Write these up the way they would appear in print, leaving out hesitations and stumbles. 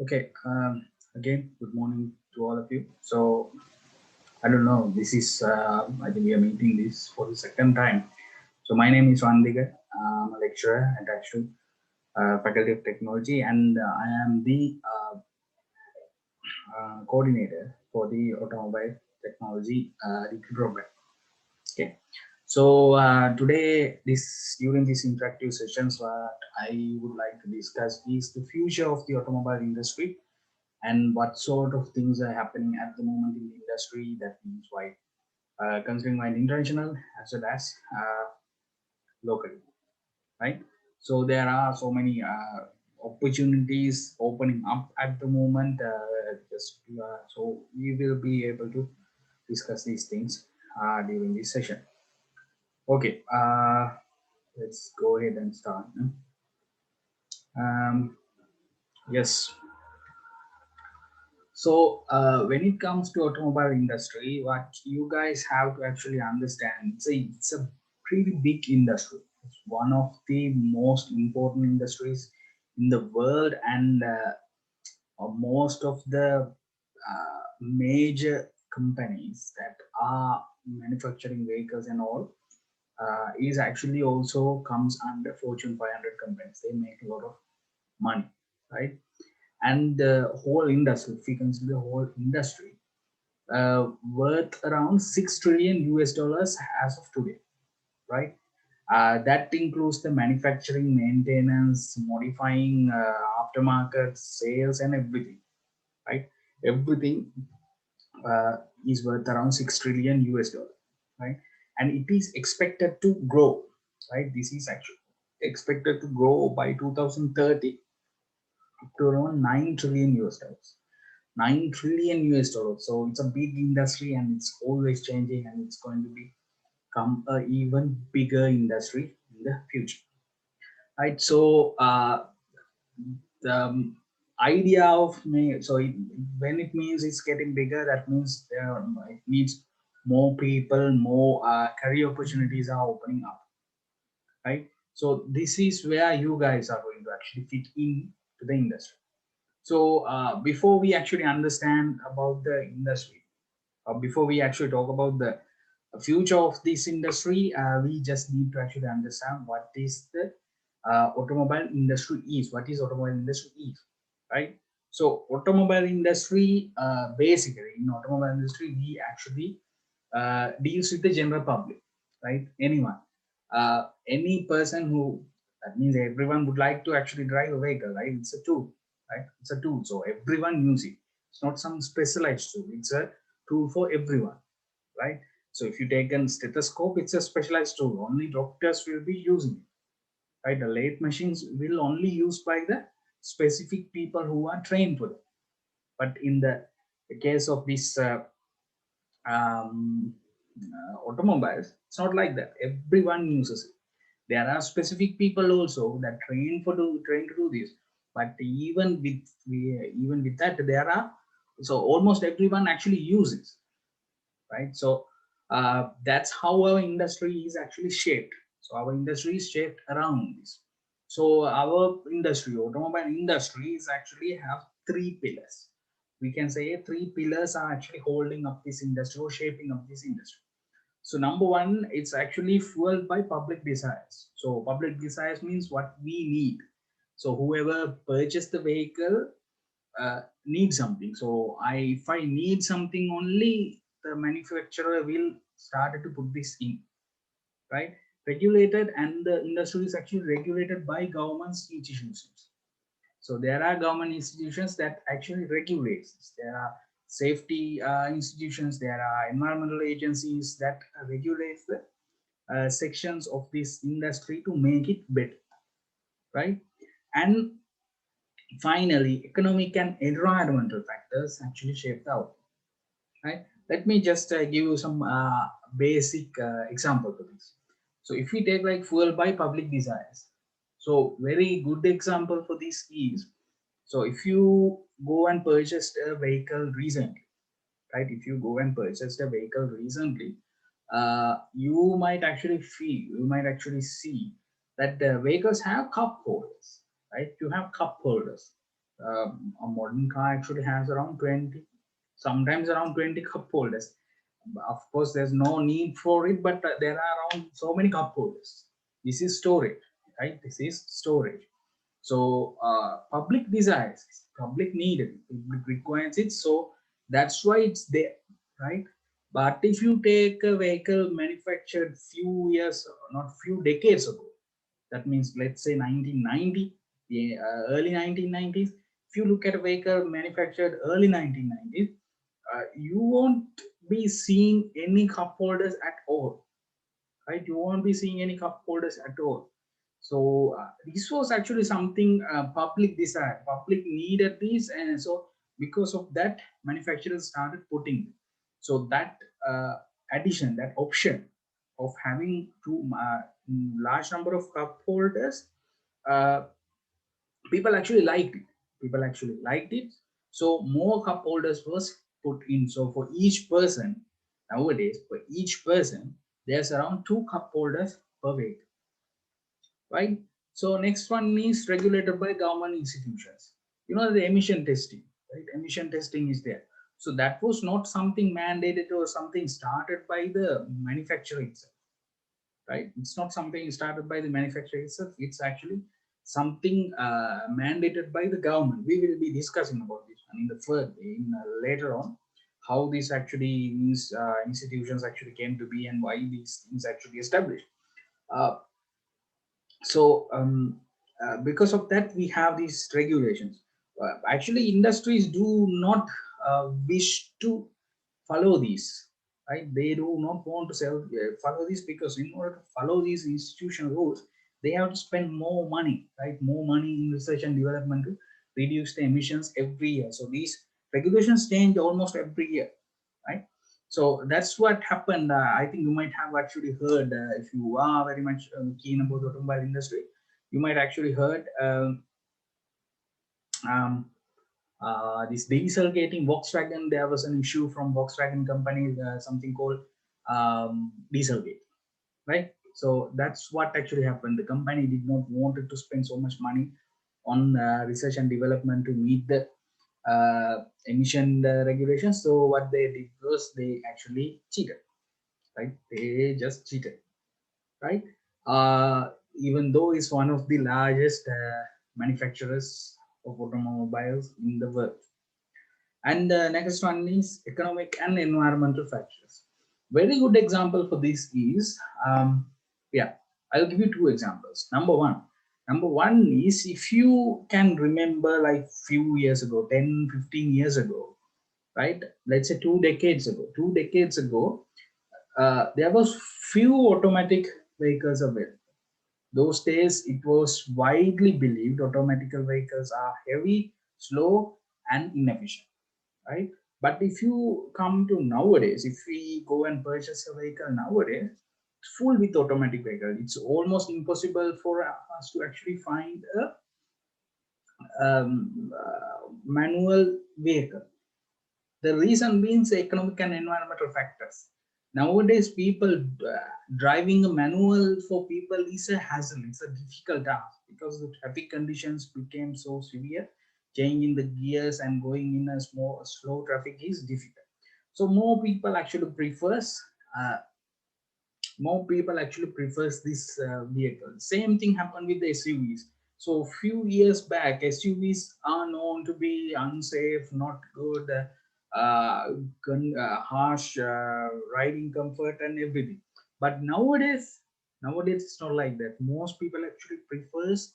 Okay, again, good morning to all of you. So, I don't know, this is, I think we are meeting this for the second time. So, my name is Vandiga. I'm a lecturer attached to Faculty of Technology, and I am the coordinator for the Automobile Technology degree program. Okay. So, today, during these interactive sessions, what I would like to discuss is the future of the automobile industry and what sort of things are happening at the moment in the industry. That means why, considering why international as well as locally, right? So there are so many opportunities opening up at the moment. So we will be able to discuss these things during this session. Okay, let's go ahead and start. Yes. So when it comes to automobile industry, what you guys have to actually understand, it's a pretty big industry. It's one of the most important industries in the world, and most of the major companies that are manufacturing vehicles and all is actually also comes under Fortune 500 companies. They make a lot of money, right? And the whole industry, if we consider the whole industry, worth around 6 trillion US dollars as of today, right? That includes the manufacturing, maintenance, modifying, aftermarket, sales, and everything, right? Everything is worth around 6 trillion US dollars, right? And it is expected to grow, right? This is actually expected to grow by 2030 to around 9 trillion US dollars. 9 trillion US dollars. So it's a big industry and it's always changing, and it's going to become a even bigger industry in the future. Right. So the idea of me, so when it means it's getting bigger, that means it needs more people, more career opportunities are opening up. Right. So this is where you guys are going to actually fit in to the industry. So before we actually understand about the industry, before we actually talk about the future of this industry, we just need to actually understand what is the automobile industry is. What is automobile industry is, right? So automobile industry, basically in automobile industry, we actually deals with the general public, right? Anyone, any person who, that means everyone would like to actually drive a vehicle, right? It's a tool, right? It's a tool, so everyone use it. It's not some specialized tool. It's a tool for everyone, right? So if you take a stethoscope, it's a specialized tool. Only doctors will be using it, right? The lathe machines will only used by the specific people who are trained for it. But in the case of this automobiles, it's not like that. Everyone uses it. There are specific people also that train to do this. But even with that, there are, so almost everyone actually uses, right? So that's how our industry is actually shaped. So our industry is shaped around this. So our industry, automobile industry, is actually have three pillars. We can say three pillars are actually holding up this industry or shaping up this industry. So number one, it's actually fueled by public desires. So public desires means what we need. So whoever purchased the vehicle need something. So if I need something, only the manufacturer will start to put this in, right? Regulated, and the industry is actually regulated by governments institutions. So there are government institutions that actually regulates this. There are safety institutions, there are environmental agencies that regulates the sections of this industry to make it better, right? And finally, economic and environmental factors actually shape the outcome, right? Let me just give you some basic example for this. So if we take like fuel by public desires, so very good example for this is, so if you go and purchase a vehicle recently, right? If you go and purchase a vehicle recently, you might actually see that the vehicles have cup holders, right? You have cup holders, A modern car actually has around 20, sometimes around 20 cup holders. Of course, there's no need for it, but there are around so many cup holders. This is storage, right? This is storage. So public desires, public needed, public requires it. So that's why it's there, right? But if you take a vehicle manufactured few years, not few decades ago, that means let's say 1990, the early 1990s. If you look at a vehicle manufactured early 1990s, you won't be seeing any cup holders at all, right? You won't be seeing any cup holders at all. So this was actually something public desire, public needed this, and so because of that, manufacturers started putting. So that addition, that option of having two large number of cup holders, uh, people actually liked it. People actually liked it. So more cup holders was put in. So for each person nowadays, for each person, there's around two cup holders per vehicle, right? So next one is regulated by government institutions. You know, the emission testing, right? Emission testing is there. So that was not something mandated or something started by the manufacturer itself, right? It's not something started by the manufacturer itself. It's actually something mandated by the government. We will be discussing about this one in the third, in later on, how this actually means institutions actually came to be and why these things actually established. Uh, so because of that, we have these regulations. Actually, industries do not wish to follow these, right? They do not want to follow this because in order to follow these institutional rules, they have to spend more money, right? More money in research and development to reduce the emissions every year. So these regulations change almost every year, right? So that's what happened. I think you might have actually heard, if you are very much keen about the automobile industry, you might actually heard um, this diesel gating Volkswagen. There was an issue from Volkswagen company, something called Dieselgate, right? So that's what actually happened. The company did not wanted to spend so much money on research and development to meet the emission regulations. So what they did was they actually cheated, right? They just cheated, right? Even though it's one of the largest manufacturers of automobiles in the world. And the next one is economic and environmental factors. Very good example for this is, yeah, I'll give you two examples. Number one is, if you can remember like few years ago, 10, 15 years ago, right? Let's say 2 decades ago, there was few automatic vehicles available. Those days, it was widely believed automatic vehicles are heavy, slow, and inefficient, right? But if you come to nowadays, if we go and purchase a vehicle nowadays, it's full with automatic vehicle. It's almost impossible for us to actually find a manual vehicle. The reason being economic and environmental factors. Nowadays, people driving a manual for people is a hassle. It's a difficult task because the traffic conditions became so severe. Changing the gears and going in a slow traffic is difficult. So uh, more people actually prefers this vehicle. Same thing happened with the SUVs. So few years back, SUVs are known to be unsafe, not good, harsh riding comfort and everything. But nowadays it's not like that. Most people actually prefers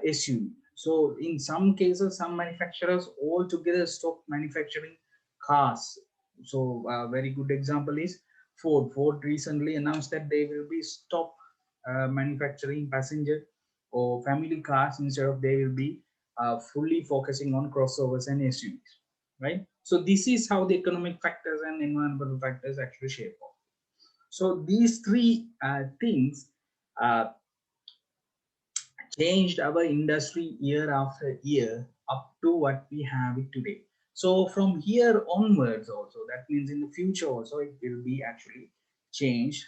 SUV. So in some cases, some manufacturers altogether stop manufacturing cars. So a very good example is Ford. Ford recently announced that they will be stop manufacturing passenger or family cars. Instead of, they will be fully focusing on crossovers and SUVs. Right. So this is how the economic factors and environmental factors actually shape up. So these three things uh, changed our industry year after year up to what we have it today. So from here onwards also, that means in the future also, it will be actually changed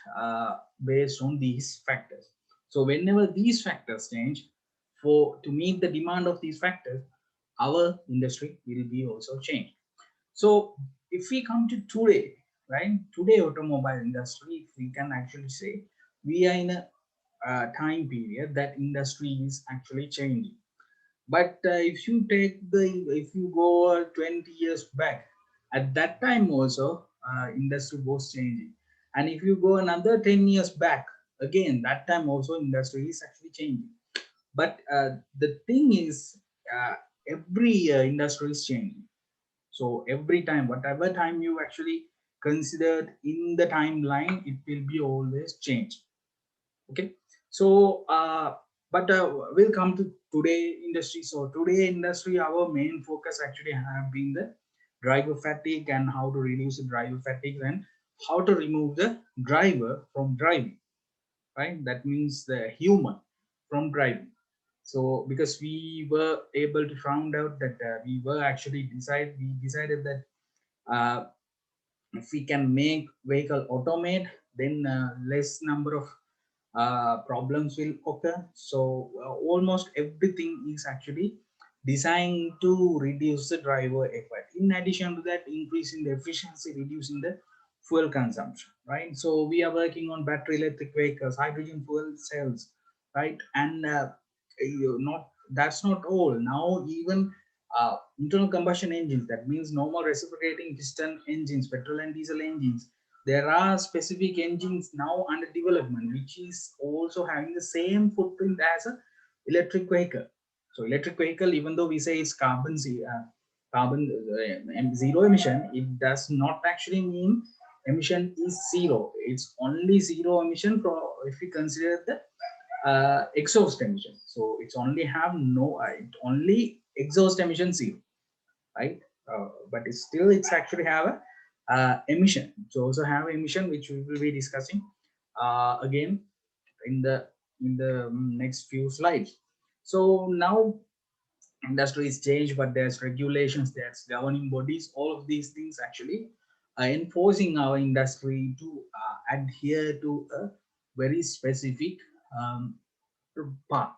based on these factors. So whenever these factors change, for to meet the demand of these factors, our industry will be also changed. So if we come to today, right, today automobile industry, if we can actually say we are in a time period that industry is actually changing. But if you take the, if you go 20 years back, at that time also industry was changing. And if you go another 10 years back, again that time also industry is actually changing. But the thing is, uh, every industry is changing. So every time, whatever time you actually considered in the timeline, it will be always changed. Okay. So but we'll come to today industry. So today industry, our main focus actually have been the driver fatigue and how to reduce the driver fatigue and how to remove the driver from driving, right? That means the human from driving. So because we were able to find out that we decided that uh, if we can make vehicle automate, then less number of problems will occur. So almost everything is actually designed to reduce the driver effort. In addition to that, increasing the efficiency, reducing the fuel consumption, right? So we are working on battery electric vehicles, hydrogen fuel cells, right? And not that's not all. Now even internal combustion engines, that means normal reciprocating piston engines, petrol and diesel engines, there are specific engines now under development which is also having the same footprint as a electric vehicle. So electric vehicle, even though we say it's carbon zero emission, it does not actually mean emission is zero. It's only zero emission for if we consider the exhaust emission. So it's only have no it only exhaust emission zero, right? But it's actually have a emission. It's also have emission which we will be discussing again in the next few slides. So now industry is changed, but there's regulations, there's governing bodies. All of these things actually are enforcing our industry to adhere to a very specific um, path,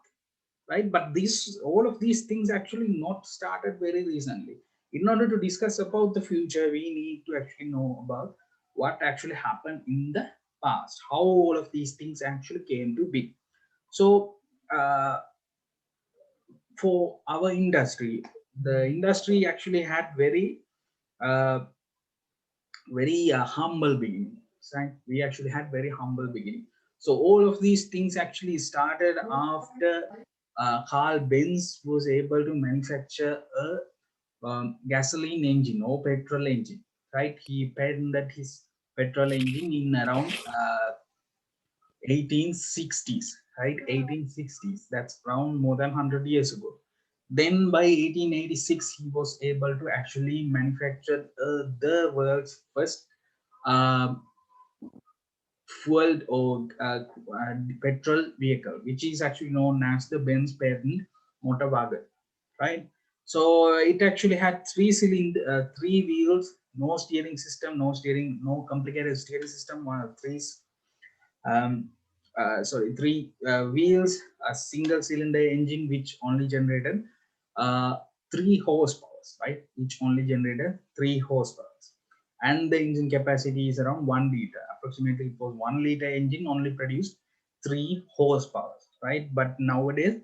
right? But these, all of these things actually not started very recently. In order to discuss about the future, we need to actually know about what actually happened in the past, how all of these things actually came to be. So uh, for our industry, the industry actually had uh, very humble beginning, right? We actually had very humble beginning. So all of these things actually started after Carl Benz was able to manufacture a gasoline engine or petrol engine, right? He patented his petrol engine in around 1860s, right? 1860s. That's around more than 100 years ago. Then by 1886, he was able to actually manufacture the world's first uh, fueled or petrol vehicle, which is actually known as the Benz patent motor wagon, right? So it actually had three wheels, no steering system, no complicated steering system, um, three wheels, a single cylinder engine which only generated uh, 3 horsepower, right? Which only generated 3 horsepower. And the engine capacity is around 1 liter. Approximately for 1 liter engine only produced 3 horsepower, right? But nowadays,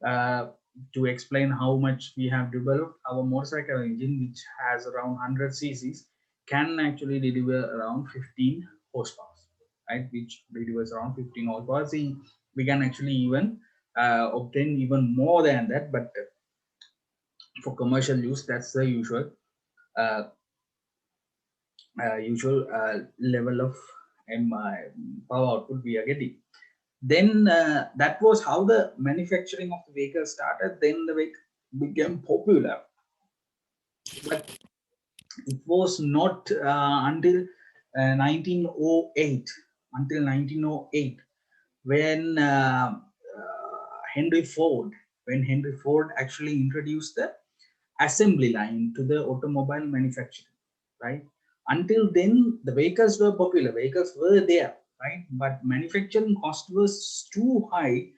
uh, to explain how much we have developed, our motorcycle engine, which has around 100 cc's, can actually deliver around 15 horsepower, right? Which delivers around 15 horsepower. See, we can actually even obtain even more than that, but for commercial use, that's the uh, usual level of power output we are getting. Then that was how the manufacturing of the vehicle started. Then the vehicle became popular, but it was not until 1908, until 1908, when Henry Ford, Henry Ford actually introduced the assembly line to the automobile manufacturing, right? Until then, the vehicles were popular, vehicles were there, right? But manufacturing cost was too high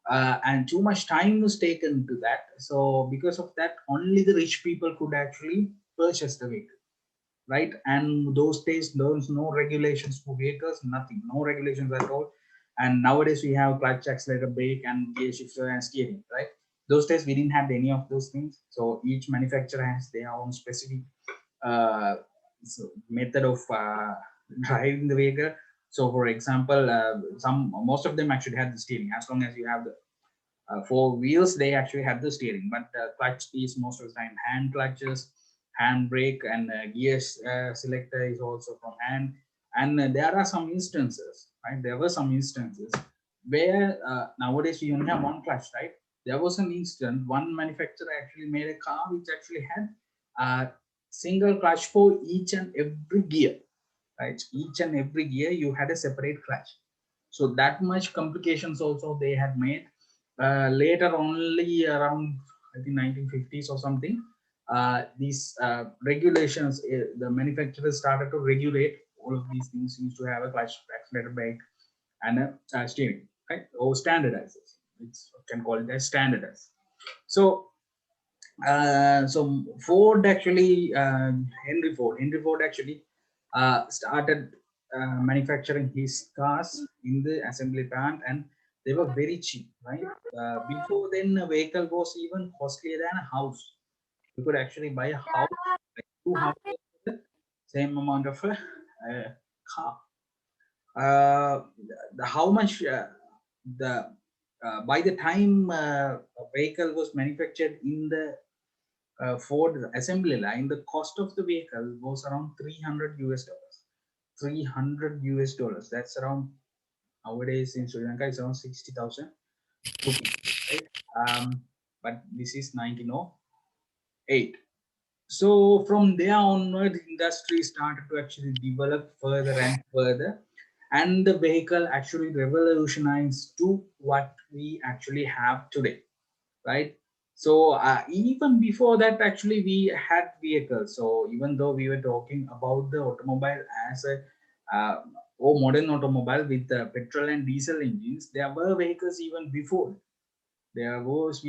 and too much time was taken to that. So because of that, only the rich people could actually purchase the vehicle, right? And those days there was no regulations for vehicles, nothing, no regulations at all. And nowadays we have clutch, accelerator, brake, and gear shifter and steering, right? Those days we didn't have any of those things. So each manufacturer has their own specific uh, method of driving the vehicle. So for example, some most of them actually had the steering. As long as you have the for wheels, they actually have the steering, but clutch is most of the time hand clutches, hand brake, and gear selector is also from hand. And there are some instances, right? There were some instances where nowadays we only have one clutch, right? There was an instant one manufacturer actually made a car which actually had a single clutch for each and every gear, right? Each and every gear you had a separate clutch. So that much complications also they had made. Later only around I think 1950s or something, these regulations, the manufacturers started to regulate all of these things. Used to have a clutch, accelerator, brake, and a steering, right? Or standardizes. It's can call it as standardized. So so Ford actually, Henry Ford actually started manufacturing his cars in the assembly plant, and they were very cheap, right? Before then, a vehicle was even costlier than a house. You could actually buy a house, like two houses, for the same amount of a car. How much the by the time a vehicle was manufactured in the Ford assembly line, the cost of the vehicle was around 300 US dollars. 300 US dollars. That's around nowadays in Sri Lanka, it's around 60,000 rupees, right? But this is 1908. So from there onward, the industry started to actually develop further and further, and the vehicle actually revolutionized to what we actually have today, right? So even before that, actually, we had vehicles. So even though we were talking about the automobile as a or modern automobile with petrol and diesel engines, there were vehicles even before. There was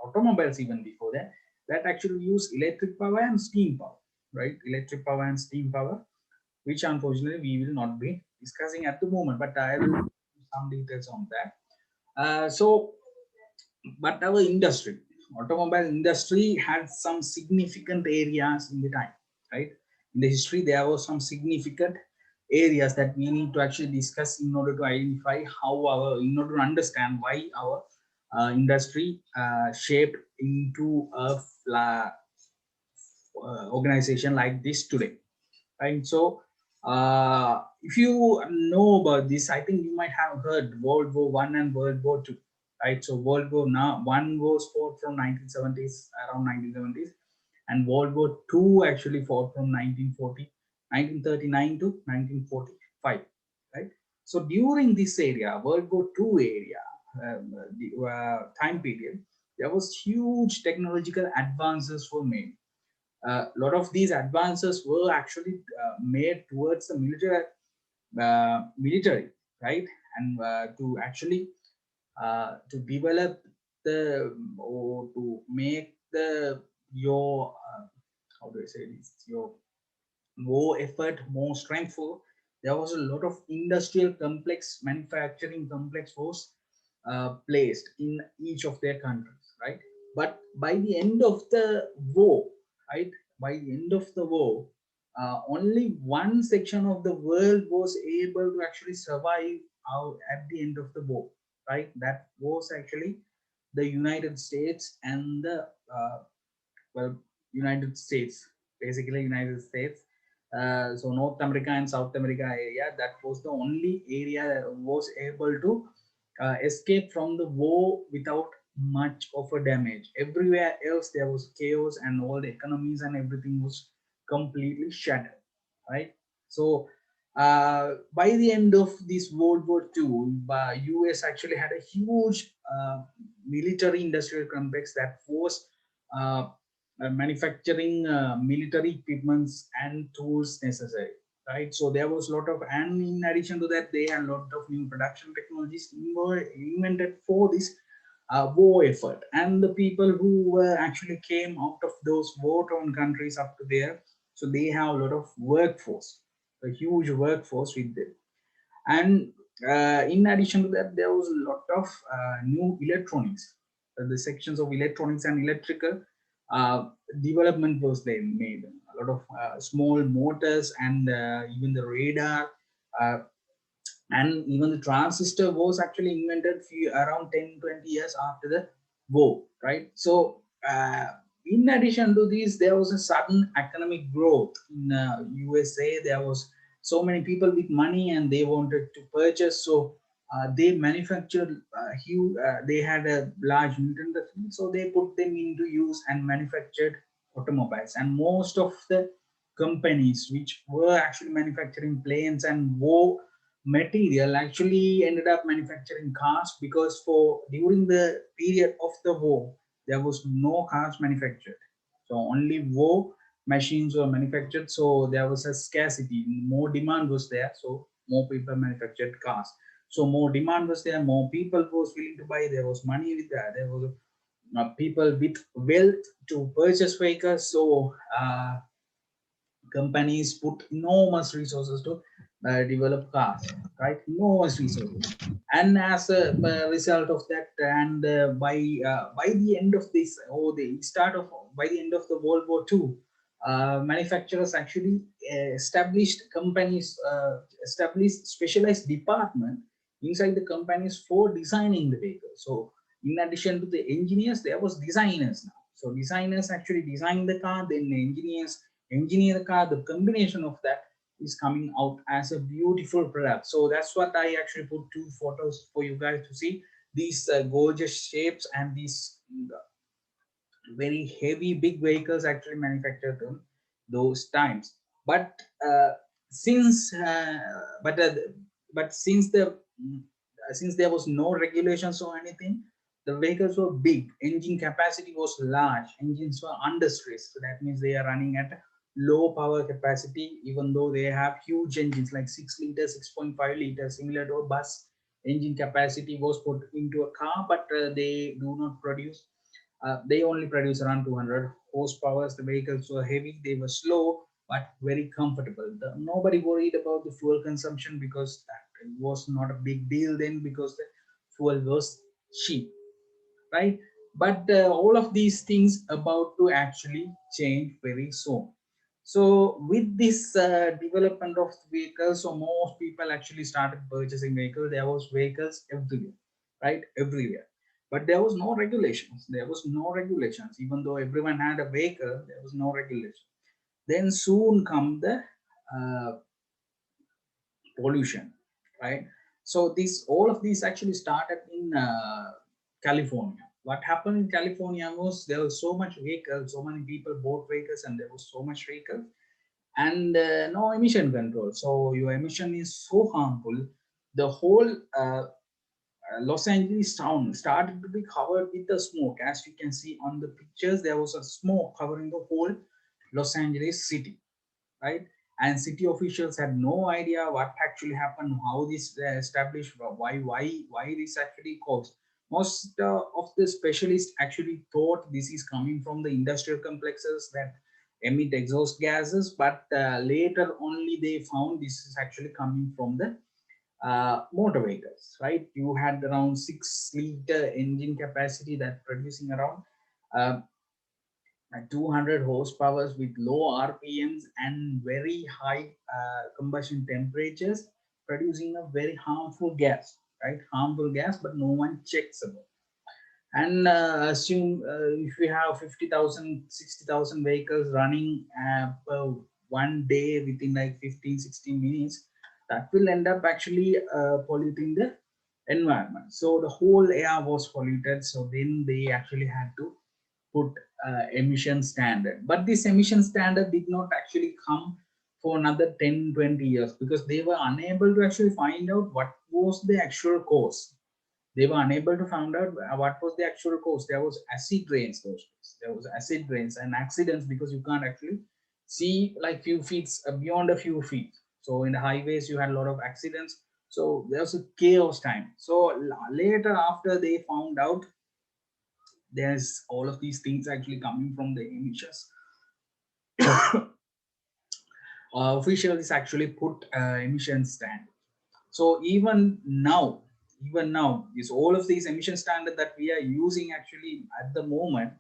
automobiles even before that that actually use electric power and steam power, right? Electric power and steam power, which unfortunately we will not be discussing at the moment, but I will give some details on that. So but our industry, automobile industry, had some significant areas in the time, right? In the history, there were some significant areas that we need to actually discuss in order to identify in order to understand why our industry shaped into a organization like this today, right? So, if you know about this, I think you might have heard World War One and World War Two, right? So, World War now one was fought from 1970s, around 1970s, and World War Two actually fought from 1939 to 1945, right? So, during this area, World War Two area, the time period, there was huge technological advances were made. A lot of these advances were actually made towards the military, right? And to actually to develop the or to make the your how do I say this, your more effort, more strengthful. There was a lot of industrial complex, manufacturing complex was placed in each of their countries, right? But by the end of the war, right? By the end of the war, only one section of the world was able to actually survive out at the end of the war, right? That was actually the United States and the well, United States, basically United States. So North America and South America area, that was the only area that was able to escape from the war without much of a damage. Everywhere else there was chaos and all the economies and everything was completely shattered, right? So by the end of this World War II, US actually had a huge military industrial complex that was uh, manufacturing military equipments and tools necessary. right? So there was a lot of, and in addition to that, they had a lot of new production technologies were invented for this war effort. And the people who actually came out of those war-torn countries up to there, so they have a lot of workforce, a huge workforce with them. And in addition to that, there was a lot of new electronics. The sections of electronics and electrical uh, development was they made. A lot of small motors and even the radar, uh, and even the transistor was actually invented around 10-20 years after the war, right? So in addition to this, there was a sudden economic growth in USA. There was so many people with money and they wanted to purchase, so they manufactured huge, they had a large military industry, so they put them into use and manufactured automobiles. And most of the companies which were actually manufacturing planes and war material actually ended up manufacturing cars, because for during the period of the war there was no cars manufactured, so only war machines were manufactured. So there was a scarcity, more demand was there, so more people manufactured cars. So more demand was there, more people was willing to buy, there was money with that, there was people with wealth to purchase vehicles. So companies put enormous resources to develop cars, right? Enormous resources. And as a result of that, and by the end of this, or the start of, by the end of the World War II, manufacturers actually established companies, established specialized department inside the companies for designing the vehicle. So in addition to the engineers, there was designers now. So designers actually design the car, then the engineers engineer the car. The combination of that is coming out as a beautiful product. So that's what I actually put two photos for you guys to see, these gorgeous shapes and these very heavy big vehicles actually manufactured in those times. But since but but since the since there was no regulations or anything, the vehicles were big, engine capacity was large, engines were under stress, so that means they are running at low power capacity, even though they have huge engines like 6 liters, 6.5 liters, similar to a bus engine capacity was put into a car. But they do not produce, they only produce around 200 horsepower. The vehicles were heavy, they were slow, but very comfortable. Nobody worried about the fuel consumption because that was not a big deal then, because the fuel was cheap, right? But all of these things about to actually change very soon. So with this development of vehicles, so most people actually started purchasing vehicles. There was vehicles everywhere, right? Everywhere. But there was no regulations. There was no regulations. Even though everyone had a vehicle, there was no regulation. Then soon come the uh, pollution, right? So this, all of these actually started in California. What happened in California was there was so much vehicles, so many people bought vehicles, and there was so much vehicles, and no emission control. So your emission is so harmful. The whole Los Angeles town started to be covered with the smoke. As you can see on the pictures, there was a smoke covering the whole Los Angeles city, right? And city officials had no idea what actually happened, how this established, why this actually caused. Most of the specialists actually thought this is coming from the industrial complexes that emit exhaust gases, but later only they found this is actually coming from the motor vehicles, right? You had around 6 liter engine capacity that producing around uh, 200 horsepower with low RPMs and very high combustion temperatures, producing a very harmful gas, right? Harmful gas, but no one checks about. And assume if we have 50,000, 60,000 vehicles running per one day within like 15, 16 minutes, that will end up actually polluting the environment. So the whole air was polluted. So then they actually had to put emission standard. But this emission standard did not actually come for another 10, 20 years, because they were unable to actually find out what was the actual cause. They were unable to find out what was the actual cause. There was acid rains those days. There was acid rains and accidents, because you can't actually see like few feet beyond a few feet. So in the highways, you had a lot of accidents. So there was a chaos time. So later, after they found out there's all of these things actually coming from the emissions, officials actually put emission standard. So even now, is all of these emission standard that we are using actually at the moment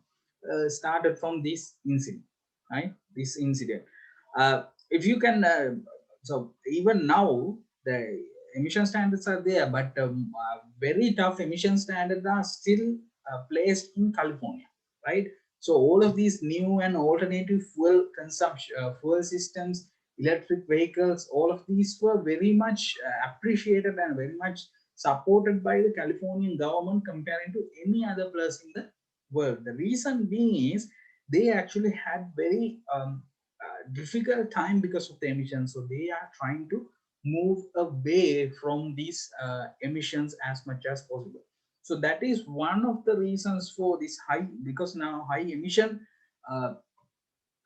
started from this incident, right? This incident. If you can, so even now the emission standards are there, but very tough emission standards are still placed in California, right? So all of these new and alternative fuel consumption, fuel systems, electric vehicles, all of these were very much appreciated and very much supported by the Californian government comparing to any other place in the world. The reason being is they actually had very difficult time because of the emissions. So they are trying to move away from these emissions as much as possible. So that is one of the reasons for this high, because now high emission, uh,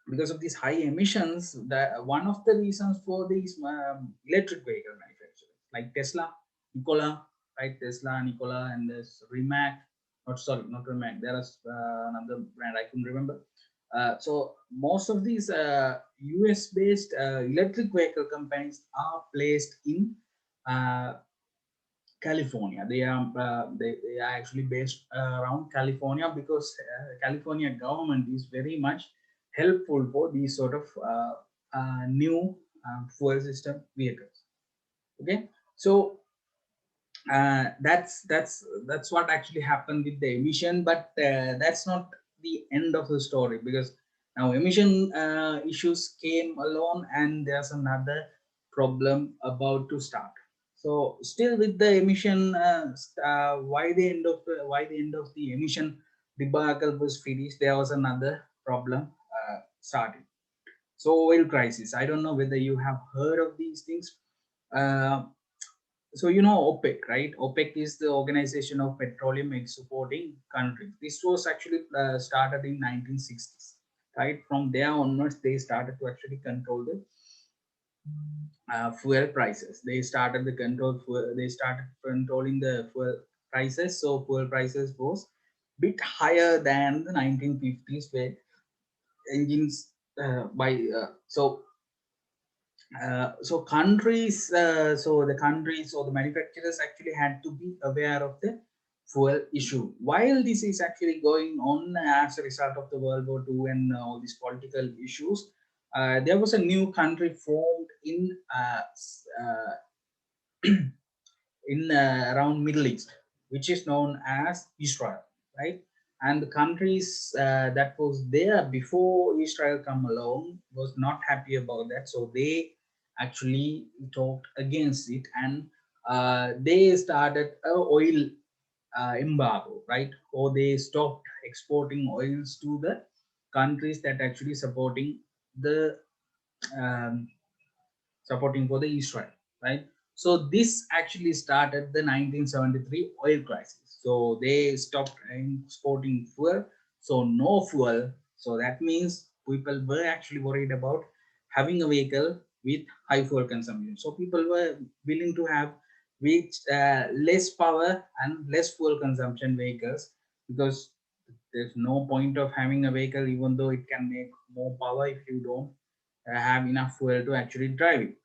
because of these high emissions, that one of the reasons for these electric vehicle manufacturers like Tesla, Nikola, right? Tesla, Nikola, and there's Rimac. Not sorry, not Rimac. There is another brand I couldn't remember. So most of these US based electric vehicle companies are placed in uh, California. They are actually based around California because California government is very much helpful for these sort of new fuel system vehicles. Okay, so that's what actually happened with the emission, but that's not the end of the story, because now emission issues came along and there's another problem about to start. So still with the emission, why the end of the emission debacle was finished, there was another problem starting. So oil crisis, I don't know whether you have heard of these things. uh, so you know OPEC, right? OPEC is the Organization of Petroleum Exporting Countries. This was actually started in 1960s, right? From there onwards, they started to actually control the fuel prices. They started controlling the fuel prices. So fuel prices was bit higher than the 1950s, where engines by so countries, so the countries or the manufacturers actually had to be aware of the fuel issue. While this is actually going on as a result of the World War II and all these political issues, there was a new country formed in around Middle East, which is known as Israel, right? And the countries that was there before Israel come along was not happy about that, so they actually talked against it, and they started a oil embargo, right? Or they stopped exporting oils to the countries that actually the um, supporting for the Israel, right? So this actually started the 1973 oil crisis. So they stopped exporting fuel, so no fuel. So that means people were actually worried about having a vehicle with high fuel consumption. So people were willing to have with less power and less fuel consumption vehicles, because there's no point of having a vehicle even though it can make more power if you don't have enough fuel to actually drive it.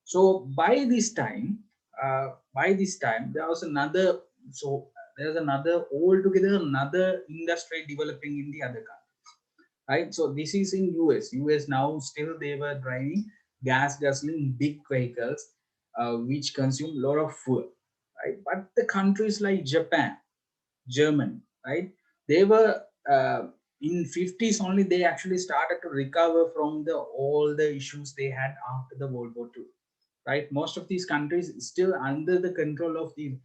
So by this time, there was another. So there's another altogether another industry developing in the other country, right? So this is in US. US now still they were driving gas guzzling big vehicles, which consume a lot of fuel, right? But the countries like Japan, Germany, right? They were in 50s only. They actually started to recover from the all the issues they had after the World War II, right? Most of these countries still under the control of the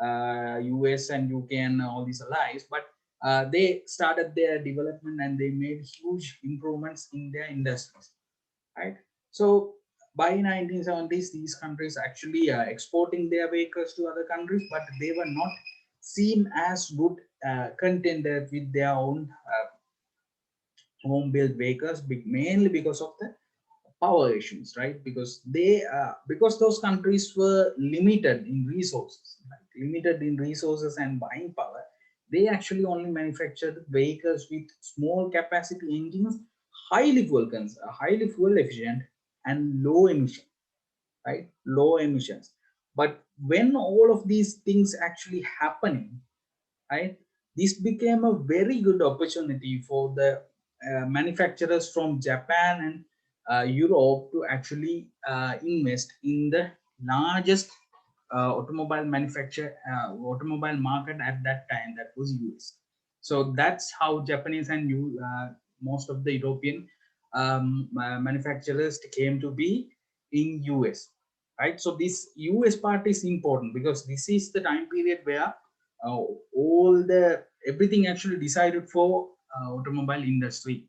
US and UK and all these allies, but they started their development and they made huge improvements in their industries, right? So by 1970s, these countries actually exporting their vehicles to other countries, but they were not seen as good contenders with their own home built vehicles, mainly because of the power issues, right? Because those countries were limited in resources, right? Limited in resources and buying power, they actually only manufactured vehicles with small capacity engines, highly fuel efficient, and low emission, right? Low emissions. But when all of these things actually happening, right, this became a very good opportunity for the manufacturers from Japan and Europe to actually invest in the largest automobile market at that time, that was US. So that's how Japanese and most of the European manufacturers came to be in US, right? So this US part is important because this is the time period where all the everything actually decided for automobile industry,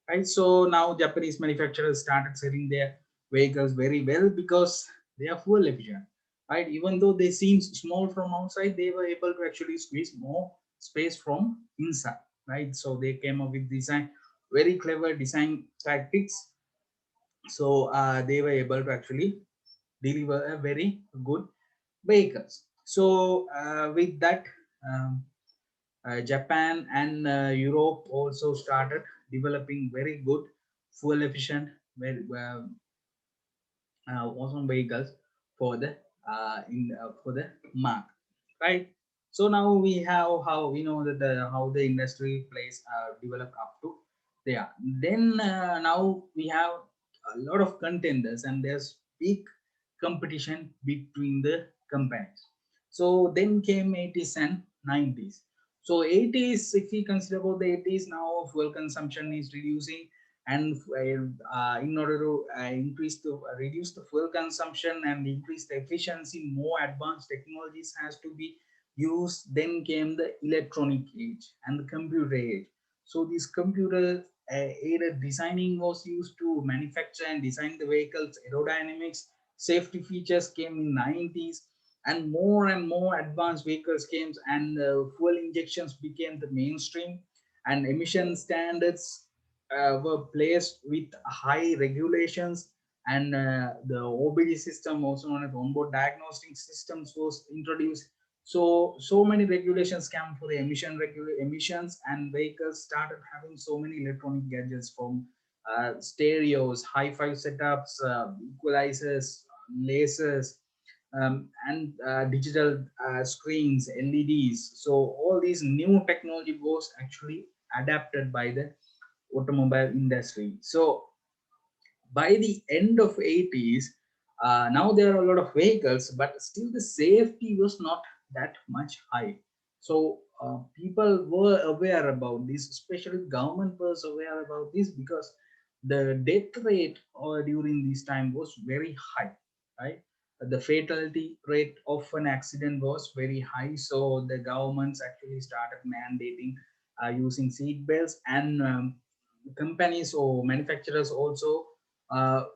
right? So now Japanese manufacturers started selling their vehicles very well because they are fuel efficient, right? Even though they seem small from outside, they were able to actually squeeze more space from inside, right? So they came up with design, very clever design tactics. So they were able to actually deliver a very good vehicles. So with that, um, Japan and Europe also started developing very good fuel efficient, very awesome vehicles for the for the mark, right? So now we have how we know that how the industry plays develop up to there. Then now we have a lot of contenders and there's big competition between the companies. So then came 80s and 90s. So 80s, if we consider about the 80s, now fuel consumption is reducing, and in order to reduce the fuel consumption and increase the efficiency, more advanced technologies has to be used. Then came the electronic age and the computer age. So this computer aided designing was used to manufacture and design the vehicles. Aerodynamics, safety features came in 90s, and more advanced vehicles came, and fuel injections became the mainstream, and emission standards were placed with high regulations, and the OBD system, also known as onboard diagnostic systems, was introduced. So many regulations came for the emissions, and vehicles started having so many electronic gadgets, from stereos, hi-fi setups, equalizers, lasers, and digital screens, LEDs. So all these new technology was actually adapted by the automobile industry. So by the end of 80s, now there are a lot of vehicles, but still the safety was not that much high. So people were aware about this, especially government was aware about this, because the death rate during this time was very high, right? The fatality rate of an accident was very high, so the governments actually started mandating using seat belts, and companies or manufacturers also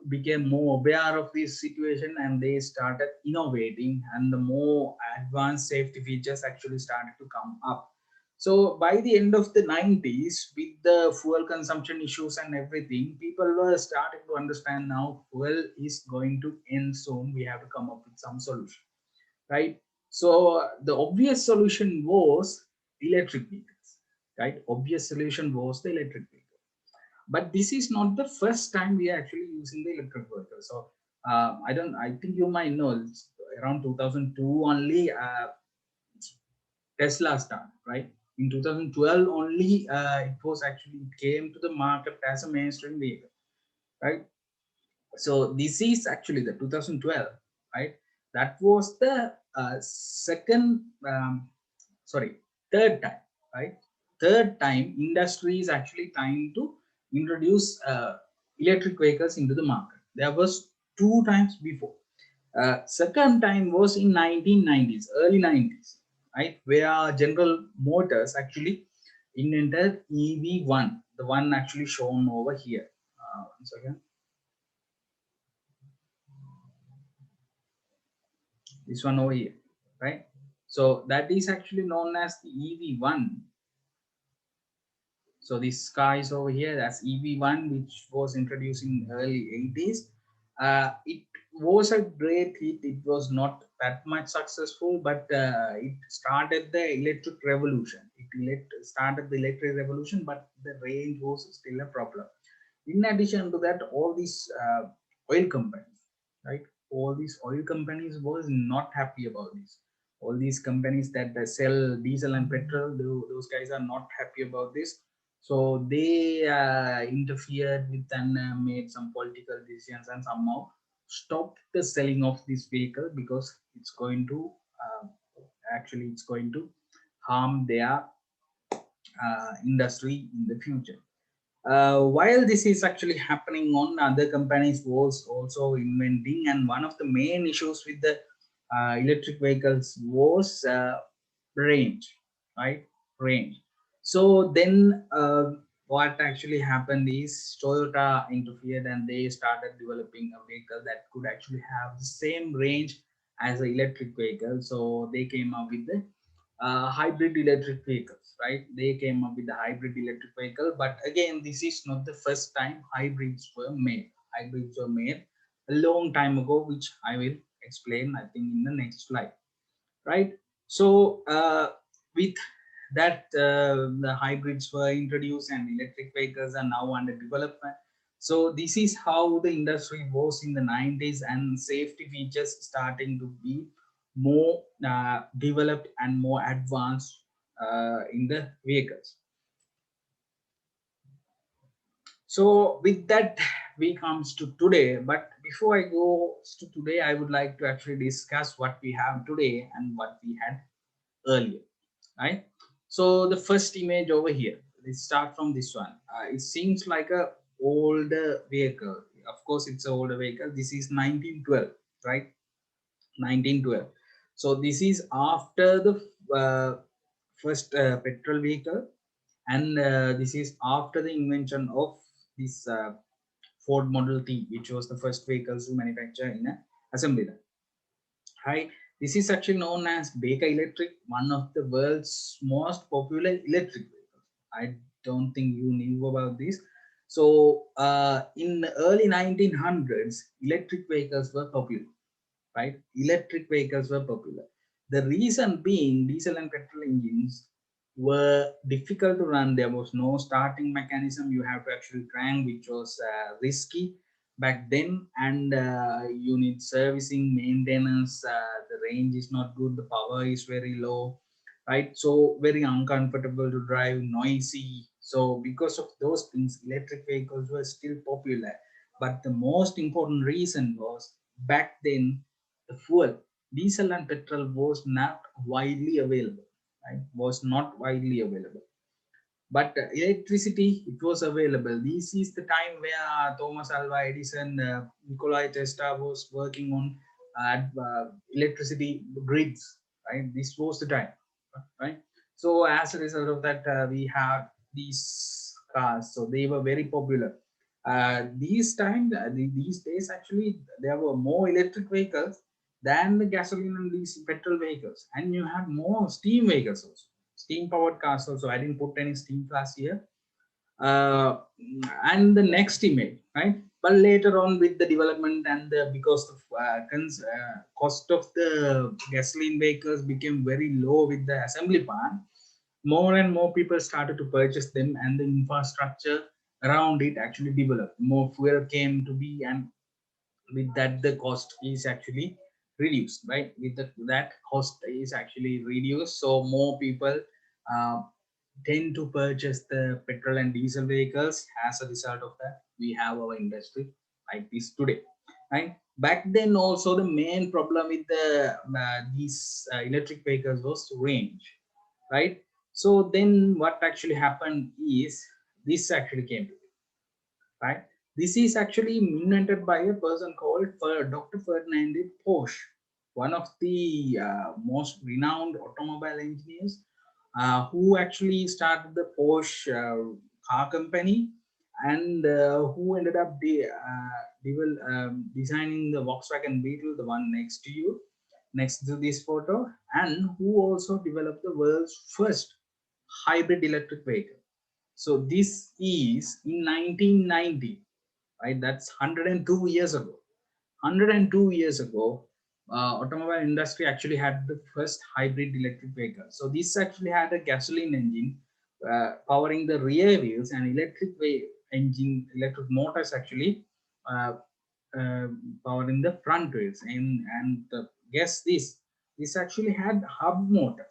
became more aware of this situation, and they started innovating, and the more advanced safety features actually started to come up. So by the end of the 90s, with the fuel consumption issues and everything, people were starting to understand now fuel is going to end soon, we have to come up with some solution, right? So the obvious solution was electric vehicles, right? Obvious solution was the electric vehicle. But this is not the first time we are actually using the electric vehicle. So I think you might know, it's around 2002 only Tesla started, right? In 2012 only, it came to the market as a mainstream vehicle, right? So this is actually the 2012, right? That was the second, sorry, third time, right? Third time industry is actually trying to introduce electric vehicles into the market. There was two times before. Second time was in 1990s, early 90s, right? Where General Motors actually invented EV1, the one actually shown over here. One second. This one over here, right? So that is actually known as the EV1. So this car is over here, that's EV1, which was introduced in early 80s. It was a great hit. It was not that much successful, but it started the electric revolution. Started the electric revolution, but the range was still a problem. In addition to that, all these oil companies, right? All these oil companies was not happy about this. All these companies that sell diesel and petrol, those guys are not happy about this. So they interfered with and made some political decisions and somehow stopped the selling of this vehicle because it's going to it's going to harm their industry in the future. While this is actually happening on, other companies was also inventing, and one of the main issues with the electric vehicles was range, right? Range. So then what actually happened is Toyota interfered and they started developing a vehicle that could actually have the same range as an electric vehicle. So they came up with the hybrid electric vehicles, right? They came up with the hybrid electric vehicle, but again, this is not the first time hybrids were made. Hybrids were made a long time ago, which I will explain, I think, in the next slide, right? So with that, the hybrids were introduced and electric vehicles are now under development. So this is how the industry was in the 90s, and safety features starting to be more developed and more advanced in the vehicles. So with that, we comes to today. But before I go to today, I would like to actually discuss what we have today and what we had earlier, right? So the first image over here, let's start from this one. It seems like a older vehicle. Of course, it's an older vehicle. This is 1912, right? 1912. So this is after the first petrol vehicle, and this is after the invention of this Ford Model T, which was the first vehicles to manufacture in a assembly line. Hi, this is actually known as Baker Electric, one of the world's most popular electric vehicles. I don't think you knew about this. So, in the early 1900s, electric vehicles were popular, right? Electric vehicles were popular. The reason being diesel and petrol engines were difficult to run. There was no starting mechanism. You have to actually crank, which was risky back then, and you need servicing, maintenance. The range is not good. The power is very low, right? So very uncomfortable to drive, noisy. So because of those things, electric vehicles were still popular. But the most important reason was back then the fuel, diesel and petrol was not widely available, right? Was not widely available. But electricity, it was available. This is the time where Thomas Alva Edison, Nikola Tesla was working on electricity grids, right? This was the time, right? So as a result of that, we have these cars. So they were very popular. These days, actually, there were more electric vehicles than the gasoline and these petrol vehicles, and you have more steam vehicles also, steam powered cars also. I didn't put any steam cars here. uh, and the next image, right? But later on, with the development and because of cost of the gasoline vehicles became very low with the assembly plant, more and more people started to purchase them, and the infrastructure around it actually developed. More fuel came to be, and with that the cost is actually reduced, right? With that cost is actually reduced, so more people uh, tend to purchase the petrol and diesel vehicles. As a result of that, we have our industry like this today, right? Back then also, the main problem with these electric vehicles was range, right? So then what actually happened is this actually came, right? This is actually invented by a person called Dr. Ferdinand Porsche, one of the most renowned automobile engineers, who actually started the Porsche car company, and who ended up designing the Volkswagen Beetle, the one next to you, next to this photo, and who also developed the world's first hybrid electric vehicle. So this is in 1990, right? That's 102 years ago. 102 years ago, automobile industry actually had the first hybrid electric vehicle. So this actually had a gasoline engine powering the rear wheels, and electric motors actually uh, uh, powering the front wheels. And guess this actually had hub motors,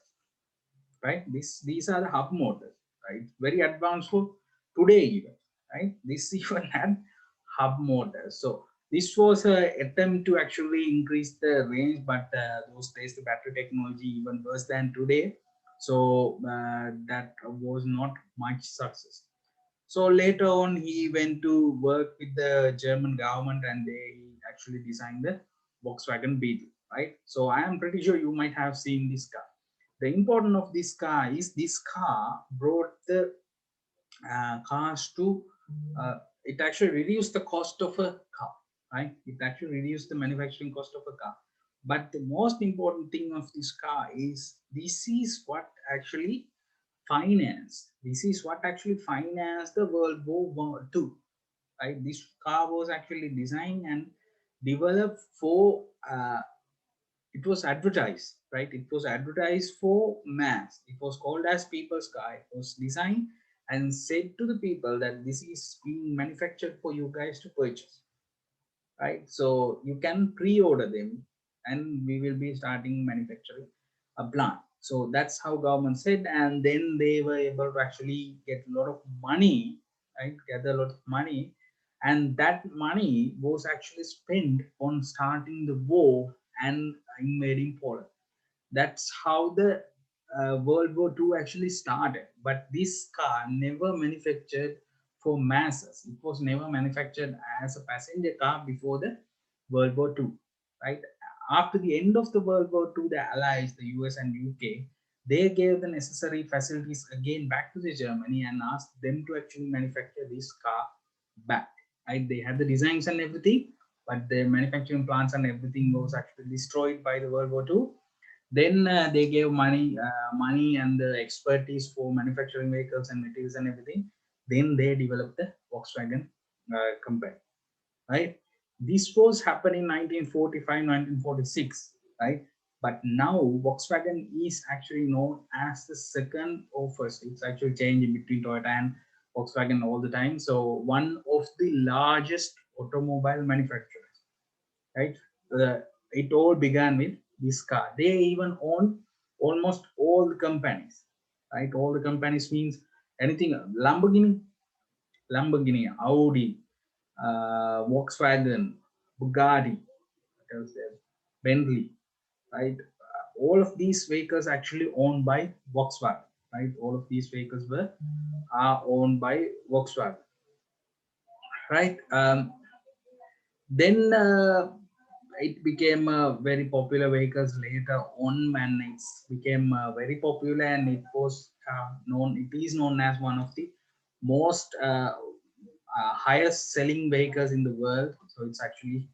right? These are the hub motors, right? Very advanced for today even, right? This even had hub motors. So this was a attempt to actually increase the range, but those days the battery technology even worse than today. So that was not much success. So later on, he went to work with the German government, and they actually designed the Volkswagen Beetle, right? So I am pretty sure you might have seen this car. The importance of this car is this car brought the cars to it actually reduced the cost of a car, right? It actually reduced the manufacturing cost of a car. But the most important thing of this car is this is what actually this is what actually financed the World War II, right? This car was actually designed and developed for it was advertised, right? It was advertised for mass. It was called as people's car. It was designed and said to the people that this is being manufactured for you guys to purchase, right? So you can pre-order them, and we will be starting manufacturing a plant. So that's how government said, and then they were able to actually get a lot of money, right? Gather a lot of money, and that money was actually spent on starting the war and invading Poland. That's how the World War II actually started. But this car never manufactured for masses. It was never manufactured as a passenger car before the World War II, right? After the end of the World War II, the Allies, the US and UK, they gave the necessary facilities again back to the Germany and asked them to actually manufacture this car back. Right? They had the designs and everything, but the manufacturing plants and everything was actually destroyed by the World War II. Then they gave money and the expertise for manufacturing vehicles and materials and everything. Then they developed the Volkswagen company, right? This was happening in 1945, 1946, right? But now Volkswagen is actually known as the second or first. It's actually changing between Toyota and Volkswagen all the time. So one of the largest automobile manufacturers, right? It all began with this car. They even own almost all the companies, right? All the companies means anything Lamborghini, Audi, Volkswagen, Bugatti, what else there? Bentley, right? All of these vehicles actually owned by Volkswagen, right? All of these vehicles are owned by Volkswagen, right? Then it became very popular vehicles later on, and it's became very popular, and it was it is known as one of the most highest selling vehicles in the world. So it's actually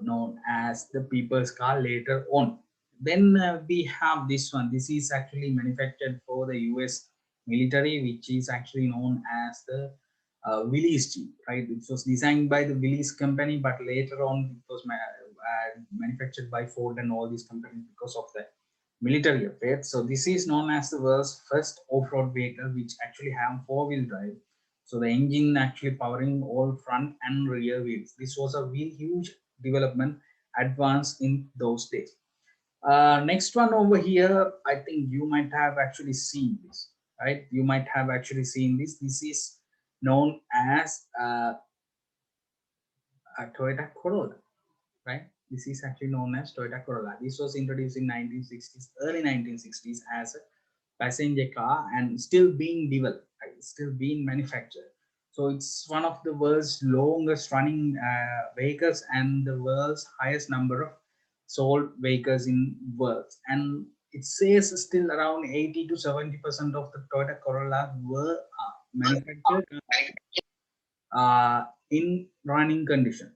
known as the people's car later on. Then we have this one. This is actually manufactured for the US military, which is actually known as the Willys Jeep, right? It was designed by the Willys company, but later on it was manufactured by Ford and all these companies because of the military affairs. So this is known as the world's first off-road vehicle, which actually have four-wheel drive. So the engine actually powering all front and rear wheels. This was a really huge development advance in those days. Next one over here, I think you might have actually seen this, right? You might have actually seen this. This is known as a Toyota Corolla, right? This is actually known as Toyota Corolla. This was introduced in 1960s, early 1960s as a passenger car and still being developed, right? Still being manufactured. So it's one of the world's longest running vehicles and the world's highest number of sold vehicles in world. And it says still around 80 to 70% of the Toyota Corolla were manufactured in running condition,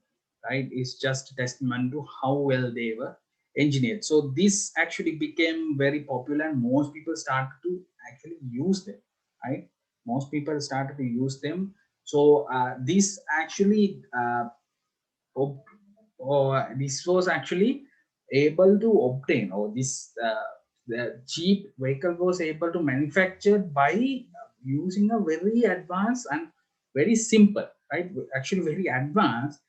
right? Is just a testament to how well they were engineered. So this actually became very popular and most people started to actually use them, right? most people started to use them. So this actually ob- or this was actually able to obtain, or this the cheap vehicle was able to manufacture by using a very advanced and very simple, right, actually very advanced,